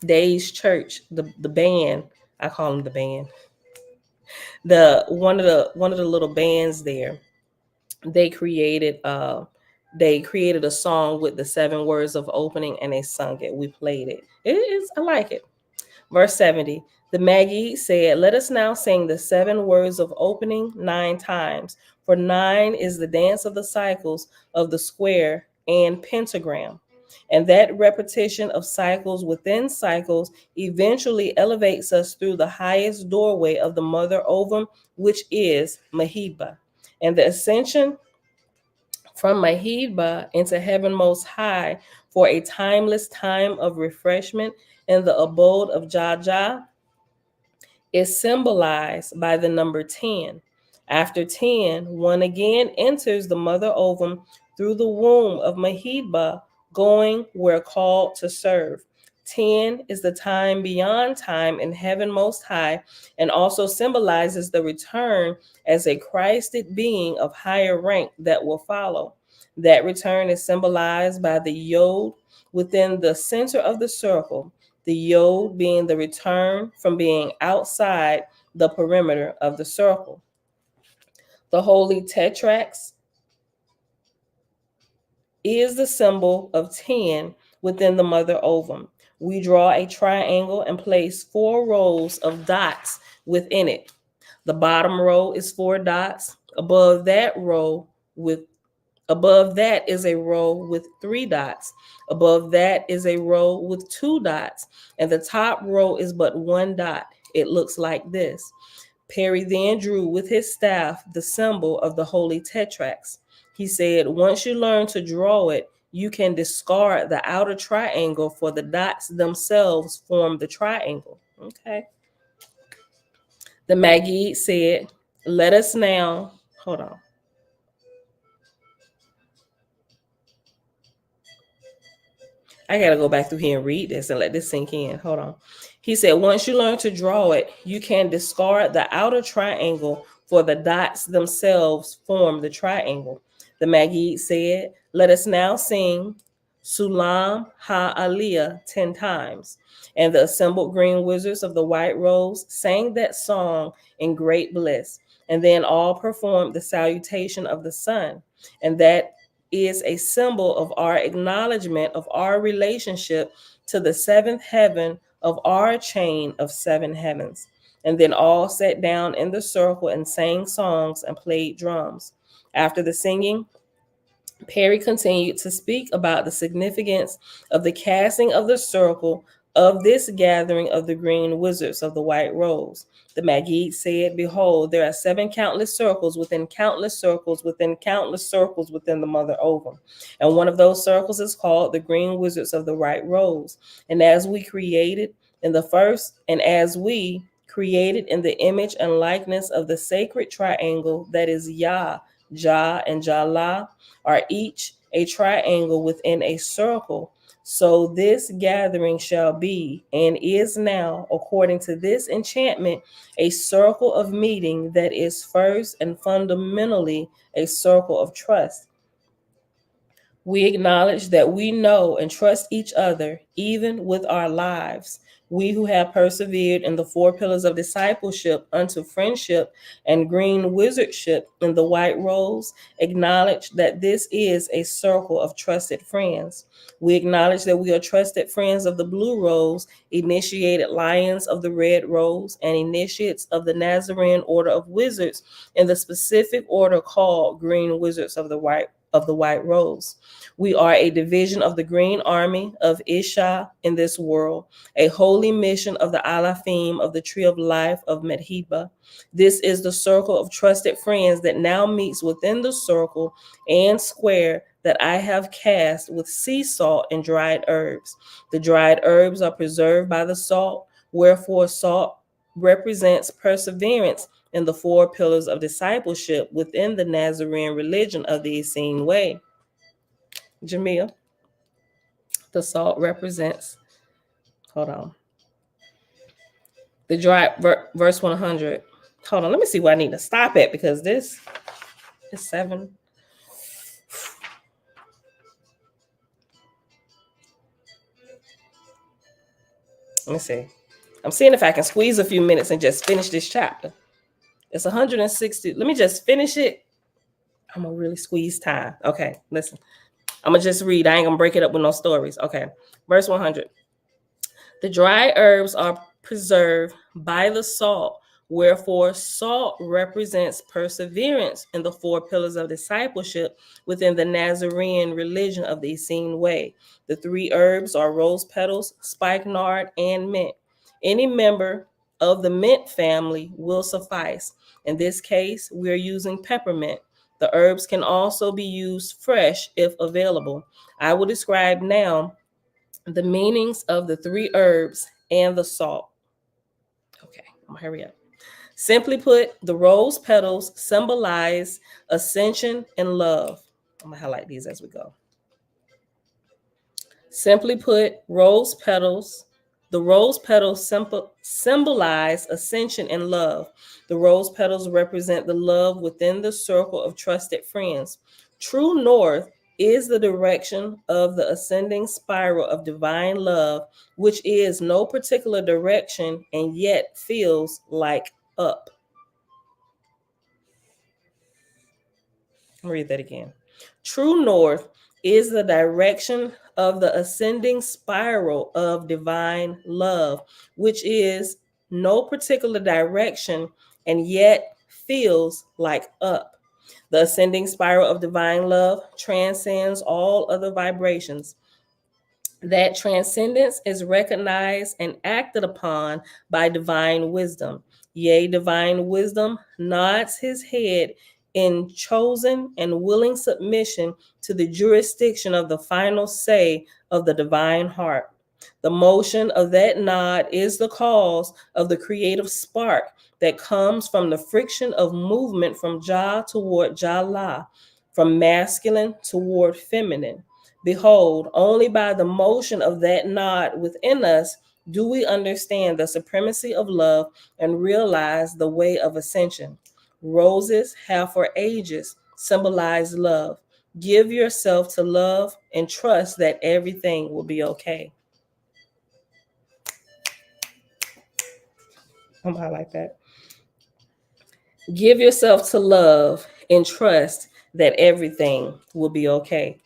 Days Church, the band, I call them the band. One of the little bands there, they created a song with the 7 words of opening, and they sung it. We played it. I like it. Verse 70. The Magi said, let us now sing the 7 words of opening 9 times. For 9 is the dance of the cycles of the square and pentagram. And that repetition of cycles within cycles eventually elevates us through the highest doorway of the mother ovum, which is Mahidba. And the ascension from Mahidba into heaven most high for a timeless time of refreshment in the abode of Jaja is symbolized by the number 10. After 10, one again enters the mother ovum through the womb of Mahidba, going where called to serve. 10 is the time beyond time in heaven most high, and also symbolizes the return as a Christed being of higher rank that will follow. That return is symbolized by the yod within the center of the circle, the yod being the return from being outside the perimeter of the circle. The holy tetrax is the symbol of 10 within the mother ovum. We draw a triangle and place 4 rows of dots within it. The bottom row is 4 dots. Above that is a row with 3 dots. Above that is a row with 2 dots. And the top row is but 1 dot. It looks like this. Perry then drew with his staff the symbol of the holy tetrax. He said, once you learn to draw it, you can discard the outer triangle, for the dots themselves form the triangle. Okay. The Maggid said, let us now, hold on. I got to go back through here and read this and let this sink in. Hold on. He said, once you learn to draw it, you can discard the outer triangle, for the dots themselves form the triangle. The Maggid said, let us now sing Sulam Ha-Aliyah 10 times. And the assembled green wizards of the White Rose sang that song in great bliss. And then all performed the salutation of the sun. And that is a symbol of our acknowledgement of our relationship to the 7th heaven of our chain of 7 heavens. And then all sat down in the circle and sang songs and played drums. After the singing, Perry continued to speak about the significance of the casting of the circle of this gathering of the green wizards of the White Rose. The Maggid said, behold, there are 7 countless circles within countless circles within countless circles within the mother ovum. And one of those circles is called the green wizards of the White Rose. And as we created in the image and likeness of the sacred triangle that is Yah, Jah, and Jala, are each a triangle within a circle, so this gathering shall be and is now, according to this enchantment, a circle of meeting that is first and fundamentally a circle of trust. We acknowledge that we know and trust each other, even with our lives. We who have persevered in the 4 pillars of discipleship unto friendship and green wizardship in the White Rose acknowledge that this is a circle of trusted friends. We acknowledge that we are trusted friends of the Blue Rose, initiated lions of the Red Rose, and initiates of the Nazarene order of wizards in the specific order called Green Wizards of the White Rose. We are a division of the Green Army of Isha in this world, a holy mission of the Alafim of the Tree of Life of Medhiba. This is the circle of trusted friends that now meets within the circle and square that I have cast with sea salt and dried herbs. The dried herbs are preserved by the salt, wherefore salt represents perseverance in the 4 pillars of discipleship within the Nazarene religion of the Essene Way. Jamil, the salt represents, hold on, the dry, verse 100. Hold on, let me see where I need to stop at, because this is 7. Let me see. I'm seeing if I can squeeze a few minutes and just finish this chapter. It's 160. Let me just finish it. I'm going to really squeeze time. Okay, listen. I'm going to just read. I ain't going to break it up with no stories. Okay, verse 100. The dry herbs are preserved by the salt, wherefore salt represents perseverance in the 4 pillars of discipleship within the Nazarene religion of the Essene Way. The 3 herbs are rose petals, spikenard, and mint. Any member of the mint family will suffice. In this case, we are using peppermint. The herbs can also be used fresh if available. I will describe now the meanings of the 3 herbs and the salt. Okay, I'm gonna hurry up. Simply put, the rose petals symbolize ascension and love. I'm gonna highlight these as we go. Simply put, the rose petals symbolize ascension and love. The rose petals represent the love within the circle of trusted friends. True north is the direction of the ascending spiral of divine love, which is no particular direction and yet feels like up. Read that again. True north is the direction of the ascending spiral of divine love, which is no particular direction and yet feels like up. The ascending spiral of divine love transcends all other vibrations. That transcendence is recognized and acted upon by divine wisdom. Yea, divine wisdom nods his head in chosen and willing submission to the jurisdiction of the final say of the divine heart. The motion of that nod is the cause of the creative spark that comes from the friction of movement from Jah toward Jah, from masculine toward feminine. Behold, only by the motion of that nod within us do we understand the supremacy of love and realize the way of ascension. Roses have for ages symbolized love. Give yourself to love and trust that everything will be okay. I'm like that. Give yourself to love and trust that everything will be okay.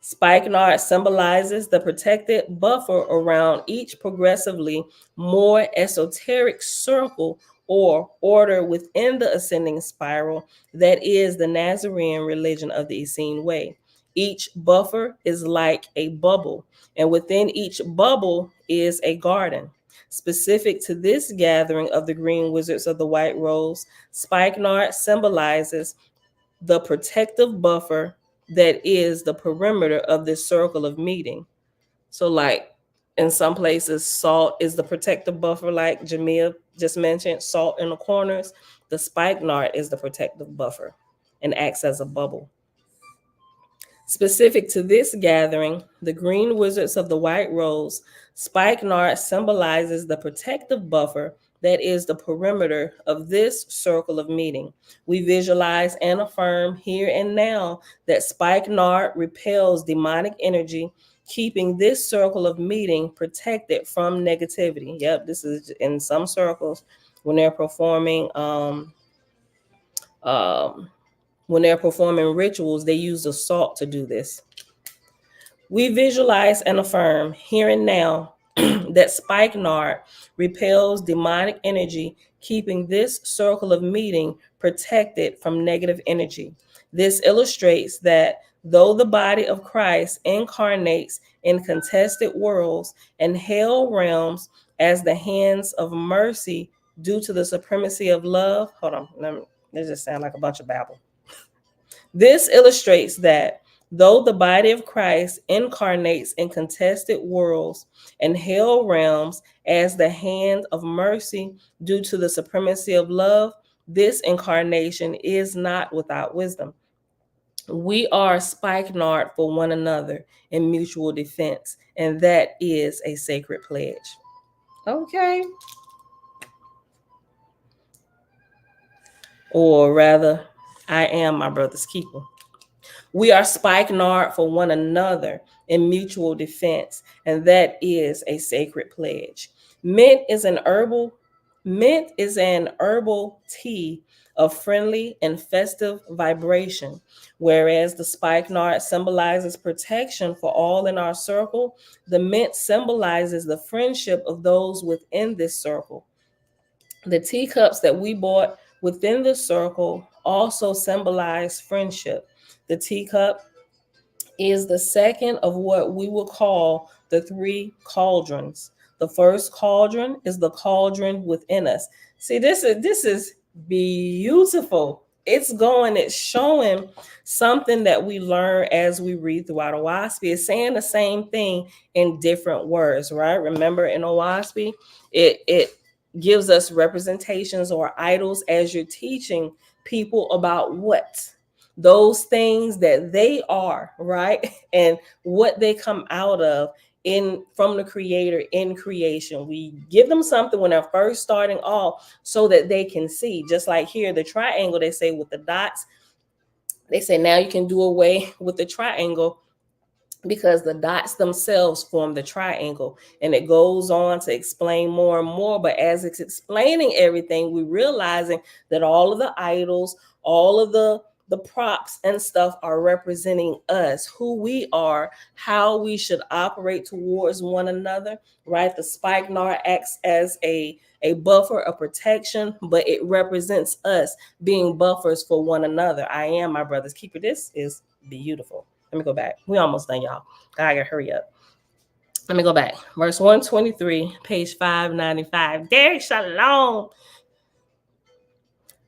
Spikenard symbolizes the protected buffer around each progressively more esoteric circle or order within the ascending spiral that is the Nazarene religion of the Essene Way. Each buffer is like a bubble, and within each bubble is a garden. Specific to this gathering of the Green Wizards of the White Rose, Spikenard symbolizes the protective buffer that is the perimeter of this circle of meeting. So, like in some places, salt is the protective buffer, like Jamia just mentioned, salt in the corners. The spikenard is the protective buffer and acts as a bubble. Specific to this gathering, the Green Wizards of the White Rose, spikenard symbolizes the protective buffer that is the perimeter of this circle of meeting. We visualize and affirm here and now that spikenard repels demonic energy, keeping this circle of meeting protected from negativity. Yep, this is in some circles when they're performing rituals, they use the salt to do this. We visualize and affirm here and now that spikenard repels demonic energy, keeping this circle of meeting protected from negative energy. This illustrates that though the body of Christ incarnates in contested worlds and hell realms as the hands of mercy due to the supremacy of love, hold on, that just sound like a bunch of babble. This illustrates that though the body of Christ incarnates in contested worlds and hell realms as the hand of mercy due to the supremacy of love, this incarnation is not without wisdom. We are spikenard for one another in mutual defense, and that is a sacred pledge. Okay. Or rather, I am my brother's keeper. We are spikenard for one another in mutual defense, and that is a sacred pledge. Mint is an herbal tea of friendly and festive vibration, whereas the spikenard symbolizes protection for all in our circle. The mint symbolizes the friendship of those within this circle. The teacups that we bought within the circle also symbolize friendship. The teacup is the second of what we will call the three cauldrons. The first cauldron is the cauldron within us. See, this is beautiful. It's showing something that we learn as we read throughout Owaspy. It's saying the same thing in different words, right? Remember in Owaspy, it gives us representations or idols as you're teaching people about what those things that they are, right? And what they come out of in from the creator in creation. We give them something when they're first starting off so that they can see. Just like here, the triangle, they say with the dots, They say now you can do away with the triangle because the dots themselves form the triangle. And it goes on to explain more and more. But as it's explaining everything, we're realizing that all of the idols, all of the props and stuff are representing us, who we are, how we should operate towards one another, right? The spikenard acts as a buffer, a protection, but it represents us being buffers for one another. I am my brother's keeper. This is beautiful. Let me go back. We almost done, y'all. I gotta hurry up. Let me go back. Verse 123, page 595. Derek Shalom.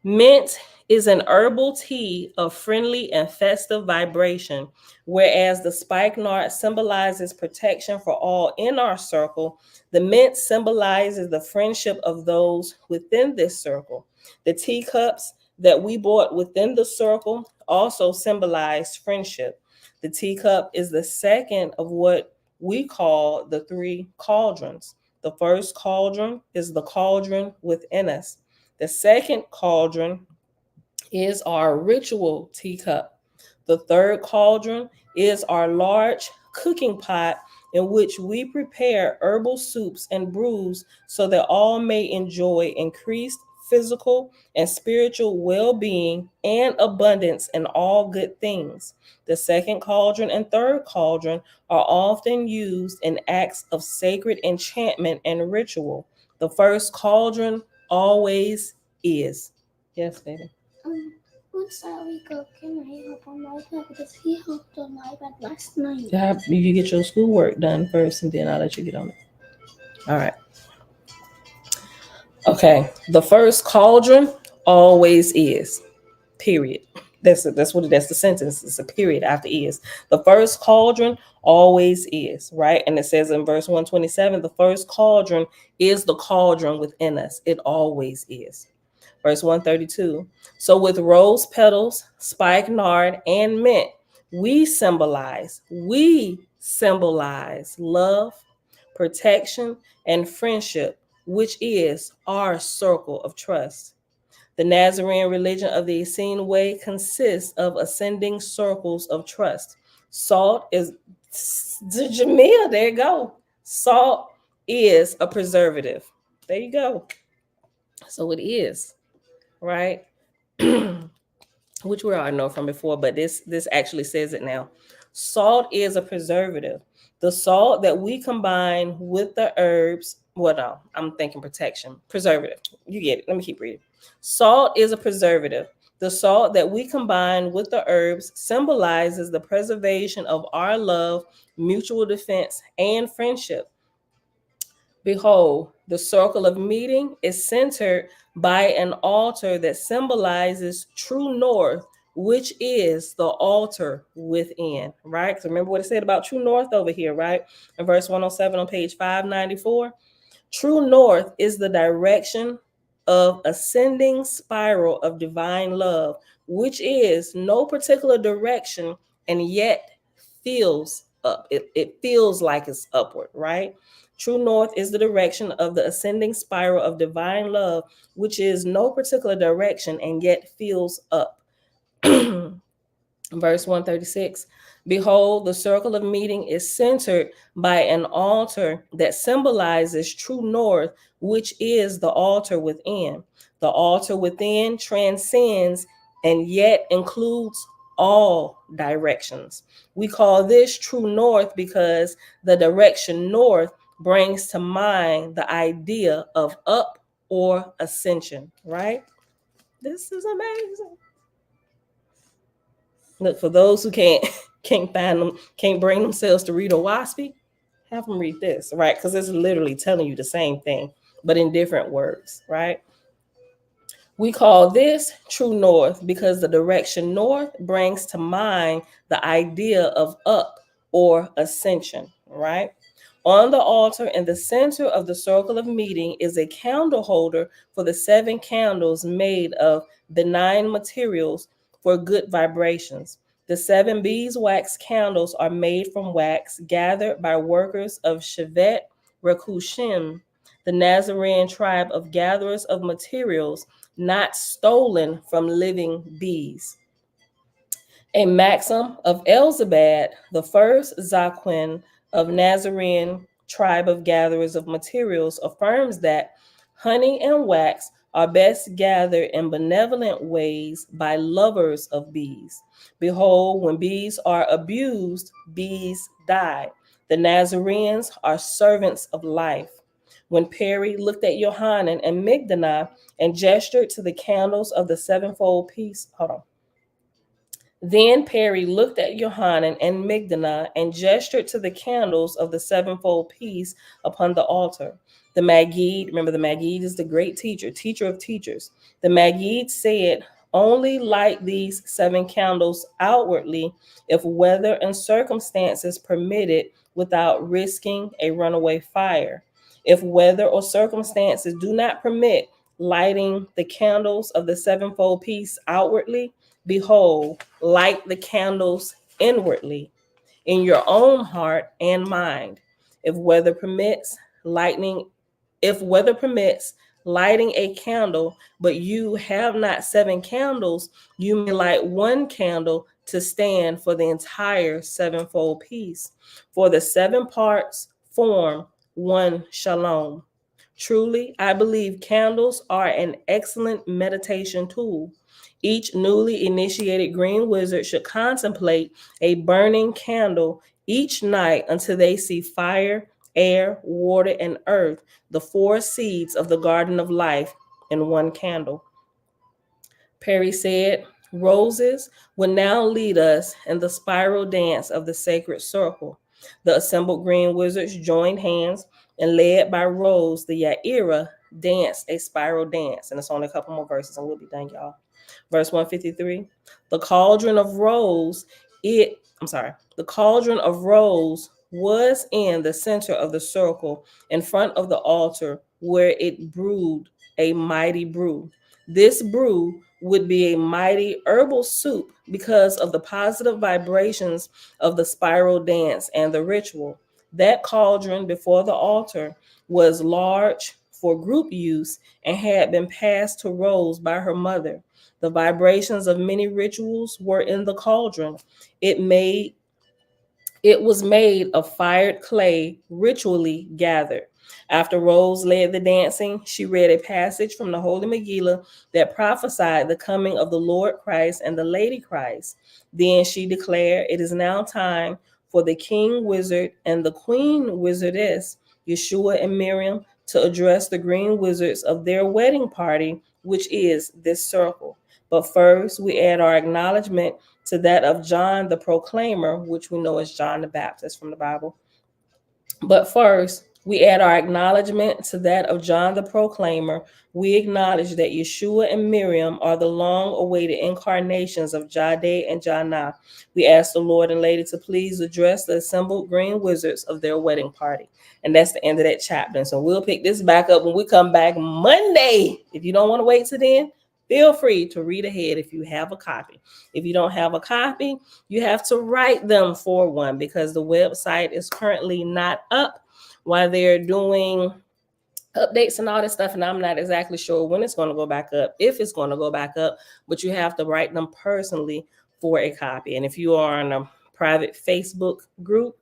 Mint is an herbal tea of friendly and festive vibration, whereas the spikenard symbolizes protection for all in our circle. The mint symbolizes the friendship of those within this circle. The teacups that we bought within the circle also symbolize friendship. The teacup is the second of what we call the three cauldrons. The first cauldron is the cauldron within us. The second cauldron is our ritual teacup. The third cauldron is our large cooking pot in which we prepare herbal soups and brews so that all may enjoy increased physical and spiritual well-being and abundance in all good things. The second cauldron and third cauldron are often used in acts of sacred enchantment and ritual. The first cauldron always is. Yes, baby. Once we go, can I help on my iPad? Because he helped on my iPad last night. You get your schoolwork done first, and then I'll let you get on it. All right. Okay. The first cauldron always is. Period. That's the sentence. It's a period after is. The first cauldron always is, right? And it says in verse 127, the first cauldron is the cauldron within us. It always is. Verse 132. So with rose petals, spikenard, and mint, we symbolize love, protection, and friendship, which is our circle of trust. The Nazarene religion of the Essene Way consists of ascending circles of trust. Salt is, Jamil, there you go. Salt is a preservative. There you go. So it is, right? Which we all know from before, but this actually says it now. Salt is a preservative. The salt that we combine with the herbs, well, no, I'm thinking protection. Preservative. You get it. Let me keep reading. Salt is a preservative. The salt that we combine with the herbs symbolizes the preservation of our love, mutual defense, and friendship. Behold, the circle of meeting is centered by an altar that symbolizes true north, which is the altar within, right? So remember what it said about true north over here, right? In verse 107 on page 594. True north is the direction of ascending spiral of divine love, which is no particular direction and yet feels up. It feels like it's upward, right? True north is the direction of the ascending spiral of divine love, which is no particular direction and yet feels up. Verse 136. Behold, the circle of meeting is centered by an altar that symbolizes true north, which is the altar within. The altar within transcends and yet includes all directions. We call this true north because the direction north brings to mind the idea of up or ascension, right? This is amazing. Look, for those who can't bring themselves to read a WASPy, have them read this, right? Because it's literally telling you the same thing, but in different words, right? We call this true north because the direction north brings to mind the idea of up or ascension, right? On the altar in the center of the circle of meeting is a candle holder for the 7 candles made of benign materials for good vibrations. The 7 beeswax candles are made from wax gathered by workers of Shevet Rekushim, the Nazarene tribe of gatherers of materials not stolen from living bees. A maxim of Elzabad, the first Zaquin of Nazarene tribe of gatherers of materials, affirms that honey and wax are best gathered in benevolent ways by lovers of bees. Behold, when bees are abused, bees die. The Nazarenes are servants of life. When Perry looked at Johanan and Migdana and gestured to the candles of the sevenfold piece, Then Perry looked at Johanan and Migdana and gestured to the candles of the sevenfold piece upon the altar. The Maggid, remember the Maggid is the great teacher, teacher of teachers. The Maggid said, only light these 7 candles outwardly if weather and circumstances permit it without risking a runaway fire. If weather or circumstances do not permit lighting the candles of the sevenfold piece outwardly, behold, light the candles inwardly in your own heart and mind. If weather permits, lighting a candle, but you have not 7 candles, you may light 1 candle to stand for the entire sevenfold piece. For the 7 parts form one shalom. Truly, I believe candles are an excellent meditation tool. Each newly initiated green wizard should contemplate a burning candle each night until they see fire, air, water, and earth, the 4 seeds of the garden of life, in 1 candle. Perry said, roses will now lead us in the spiral dance of the sacred circle. The assembled green wizards joined hands and, led by Rose, the Yaira, danced a spiral dance. And it's only a couple more verses and we'll be done, y'all. Verse 153, the cauldron of rose was in the center of the circle in front of the altar where it brewed a mighty brew. This brew would be a mighty herbal soup because of the positive vibrations of the spiral dance and the ritual. That cauldron before the altar was large for group use and had been passed to Rose by her mother. The vibrations of many rituals were in the cauldron. It was made of fired clay, ritually gathered. After Rose led the dancing, she read a passage from the Holy Megillah that prophesied the coming of the Lord Christ and the Lady Christ. Then she declared, it is now time for the king wizard and the queen wizardess, Yeshua and Miriam, to address the green wizards of their wedding party, which is this circle. But first, we add our acknowledgement to that of John the Proclaimer, which we know as John the Baptist from the Bible. But first, we add our acknowledgement to that of John the Proclaimer. We acknowledge that Yeshua and Miriam are the long-awaited incarnations of Jade and Janah. We ask the Lord and Lady to please address the assembled green wizards of their wedding party. And that's the end of that chapter. So we'll pick this back up when we come back Monday. If you don't want to wait till then, feel free to read ahead if you have a copy. If you don't have a copy, you have to write them for one because the website is currently not up while they're doing updates and all this stuff. And I'm not exactly sure when it's going to go back up, if it's going to go back up, but you have to write them personally for a copy. And if you are in a private Facebook group,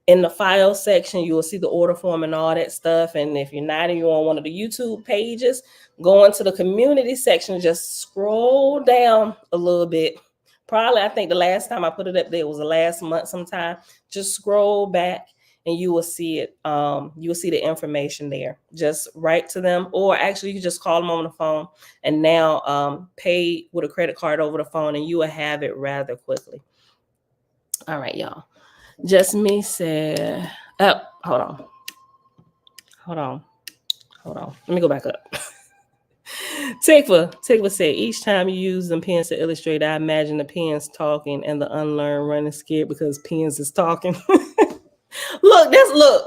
in the file section, you will see the order form and all that stuff. And if you're not and you're on one of the YouTube pages, go into the community section, just scroll down a little bit. Probably, I think the last time I put it up there was the last month sometime. Just scroll back and you will see it. You will see the information there. Just write to them, or actually you just call them on the phone and now pay with a credit card over the phone and you will have it rather quickly. All right, y'all. Just me said, oh, hold on. Let me go back up. Tikva said, each time you use them pens to illustrate, I imagine the pens talking and the unlearned running scared because pens is talking. Look,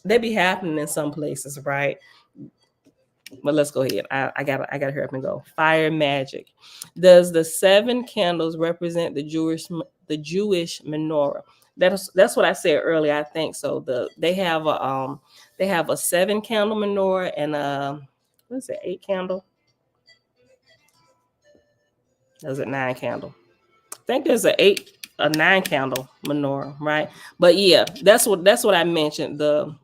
they be happening in some places, right? But let's go ahead. I gotta hurry up and go. Fire magic. Does the 7 candles represent the Jewish menorah? That's what I said earlier. I think so. They have a 7 candle menorah and what is it, 8 candle? Is it 9 candle? think there's a 9 candle menorah, right? But yeah, that's what I mentioned, the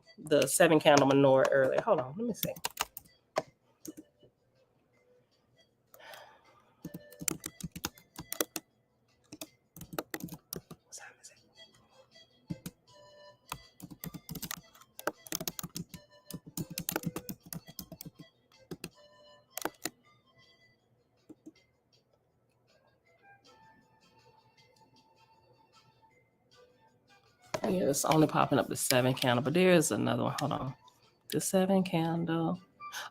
7 candle menorah earlier. Hold on, let me see. What time is it? Yeah, it's only popping up the 7 candle, but there is another one. Hold on. The 7 candle.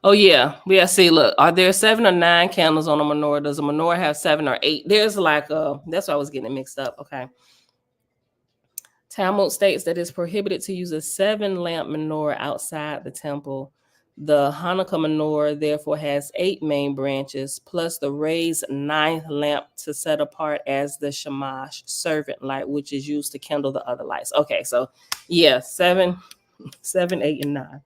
Oh yeah, see. Look, are there 7 or 9 candles on a menorah? Does a menorah have 7 or 8? There's like that's why I was getting it mixed up. Okay. Talmud states that it's prohibited to use a 7-lamp menorah outside the temple. The Hanukkah menorah therefore has 8 main branches, plus the raised 9th lamp to set apart as the shamash, servant light, which is used to kindle the other lights. Okay, so yeah, 7, 8, and 9.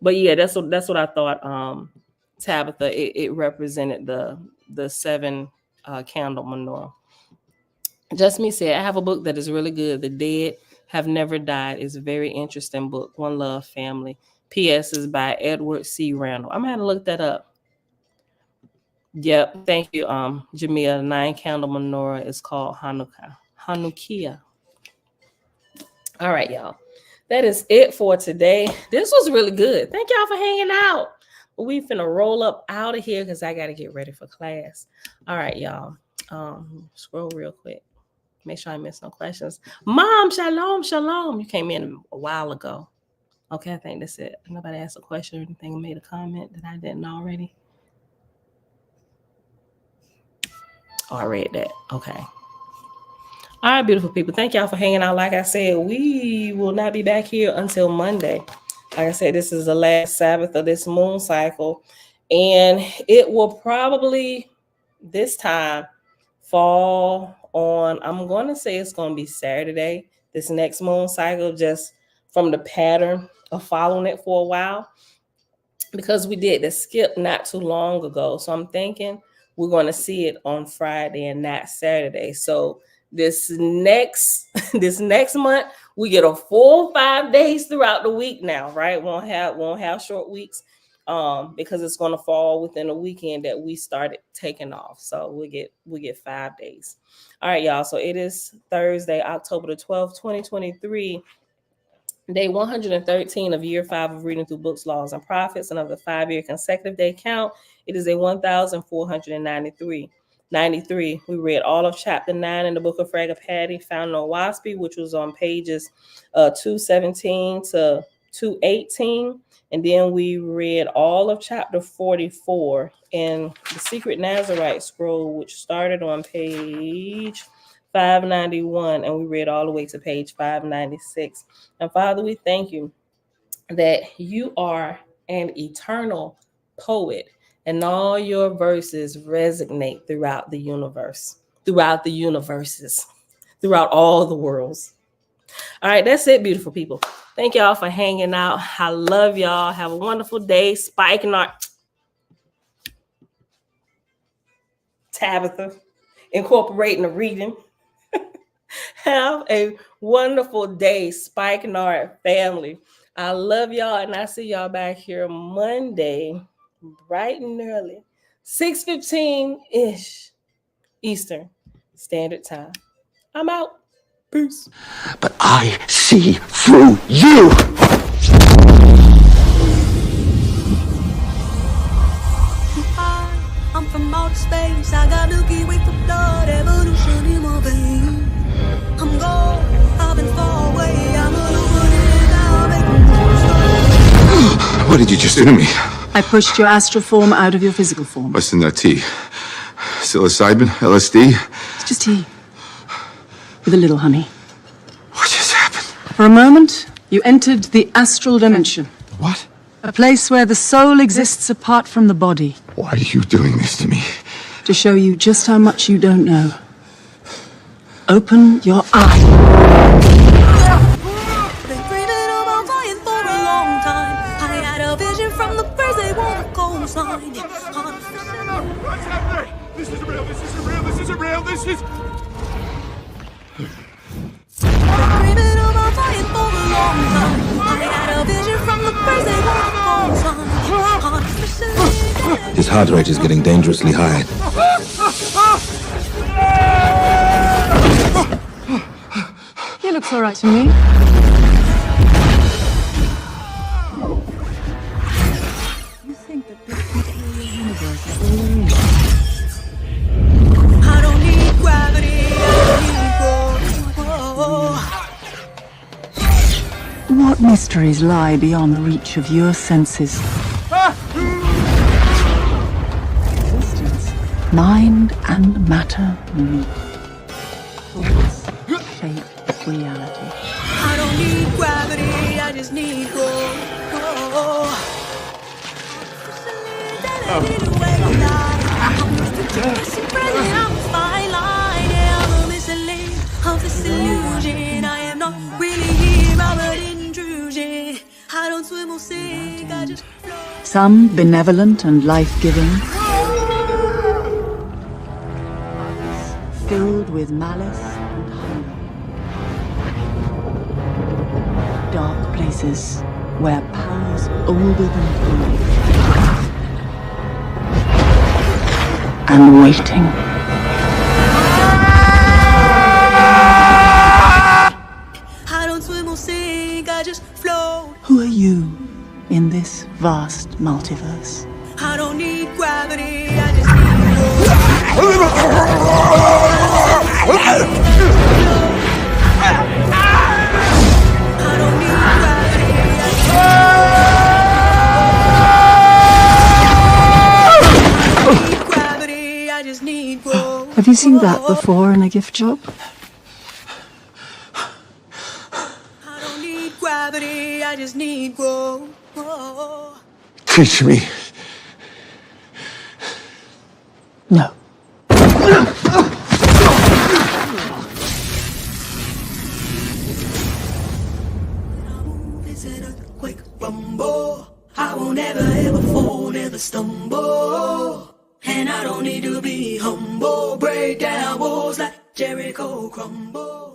But yeah, that's what I thought. Tabitha, it represented the 7 candle menorah. Just Me said, I have a book that is really good. The Dead Have Never Died. It's a very interesting book. One Love Family. P.S. is by Edward C. Randall. I'm going to look that up. Yep. Thank you, Jamia. 9 candle menorah is called Hanukkah. All right, y'all. That is it for today. This was really good. Thank y'all for hanging out. We finna roll up out of here because I got to get ready for class. All right, y'all. Scroll real quick. Make sure I miss no questions. Mom, shalom. You came in a while ago. Okay, I think that's it. Nobody asked a question or anything or made a comment that I didn't already. Oh, I read that. Okay. All right, beautiful people. Thank y'all for hanging out. Like I said, we will not be back here until Monday. Like I said, this is the last Sabbath of this moon cycle. And it will probably this time fall on, I'm going to say it's going to be Saturday, this next moon cycle, just from the pattern of following it for a while, because we did the skip not too long ago. So I'm thinking we're going to see it on Friday and not Saturday. So this next month, we get a full 5 days throughout the week now, right? Won't have short weeks. Because it's going to fall within a weekend that we started taking off. So we get 5 days. All right, y'all. So it is Thursday, October the 12th, 2023, day 113 of year 5 of reading through books, laws, and prophets. And of the 5-year consecutive day count, it is a 1,493. We read all of chapter 9 in the book of Fragapati, found in Owaspy, which was on pages 217 to 218. And then we read all of chapter 44 in the Secret Nazarite scroll, which started on page 591, and we read all the way to page 596. And Father, we thank you that you are an eternal poet, and all your verses resonate throughout the universe, throughout the universes, throughout all the worlds. All right, that's it, beautiful people. Thank y'all for hanging out. I love y'all. Have a wonderful day. Spike and Tabitha, incorporating the reading. Have a wonderful day, Spike and Art family. I love y'all, and I see y'all back here Monday, bright and early, 6:15-ish Eastern Standard Time. I'm out. Peace. But I see through you. I'm from outer space. I got Milky Way for blood, evolution in my veins. I'm gold. I've been far away. I'm illuminated now, making moves. What did you just do to me? I pushed your astral form out of your physical form. What's in that tea? Psilocybin? LSD? It's just tea. With a little honey. What just happened? For a moment, you entered the astral dimension. What? A place where the soul exists apart from the body. Why are you doing this to me? To show you just how much you don't know. Open your eyes. Been dreaming about dying for a long time. I had a vision from the birds, they want to co-sign. What's happening? This isn't real, this isn't real, this isn't real, this is... Dreaming about fighting for a long time. I had a vision from the place they want on time. His heart rate is getting dangerously high. He looks all right to me. You think that this particular universe is all there is? I don't need gravity, I need What mysteries lie beyond the reach of your senses? Existence, mind and matter meet. Thoughts shape reality. I don't need gravity, I just need growth. I'm a fine line, yeah, I'm a missile of this illusion. I am not really here, I'm an intrusion. I don't swim or sink, I just float. Some benevolent and life-giving, filled with malice and hunger. Dark places where powers older than time and waiting. I don't swim or sink, I just float. Who are you in this vast multiverse? I don't need gravity, I just need I don't need gravity, I just need growth. Have you seen that before in a gift shop? I don't need gravity, I just need growth. Teach me. No. It's an earthquake rumble. I won't ever ever fall, never stumble. And I don't need to be humble. Break down walls like Jericho crumble.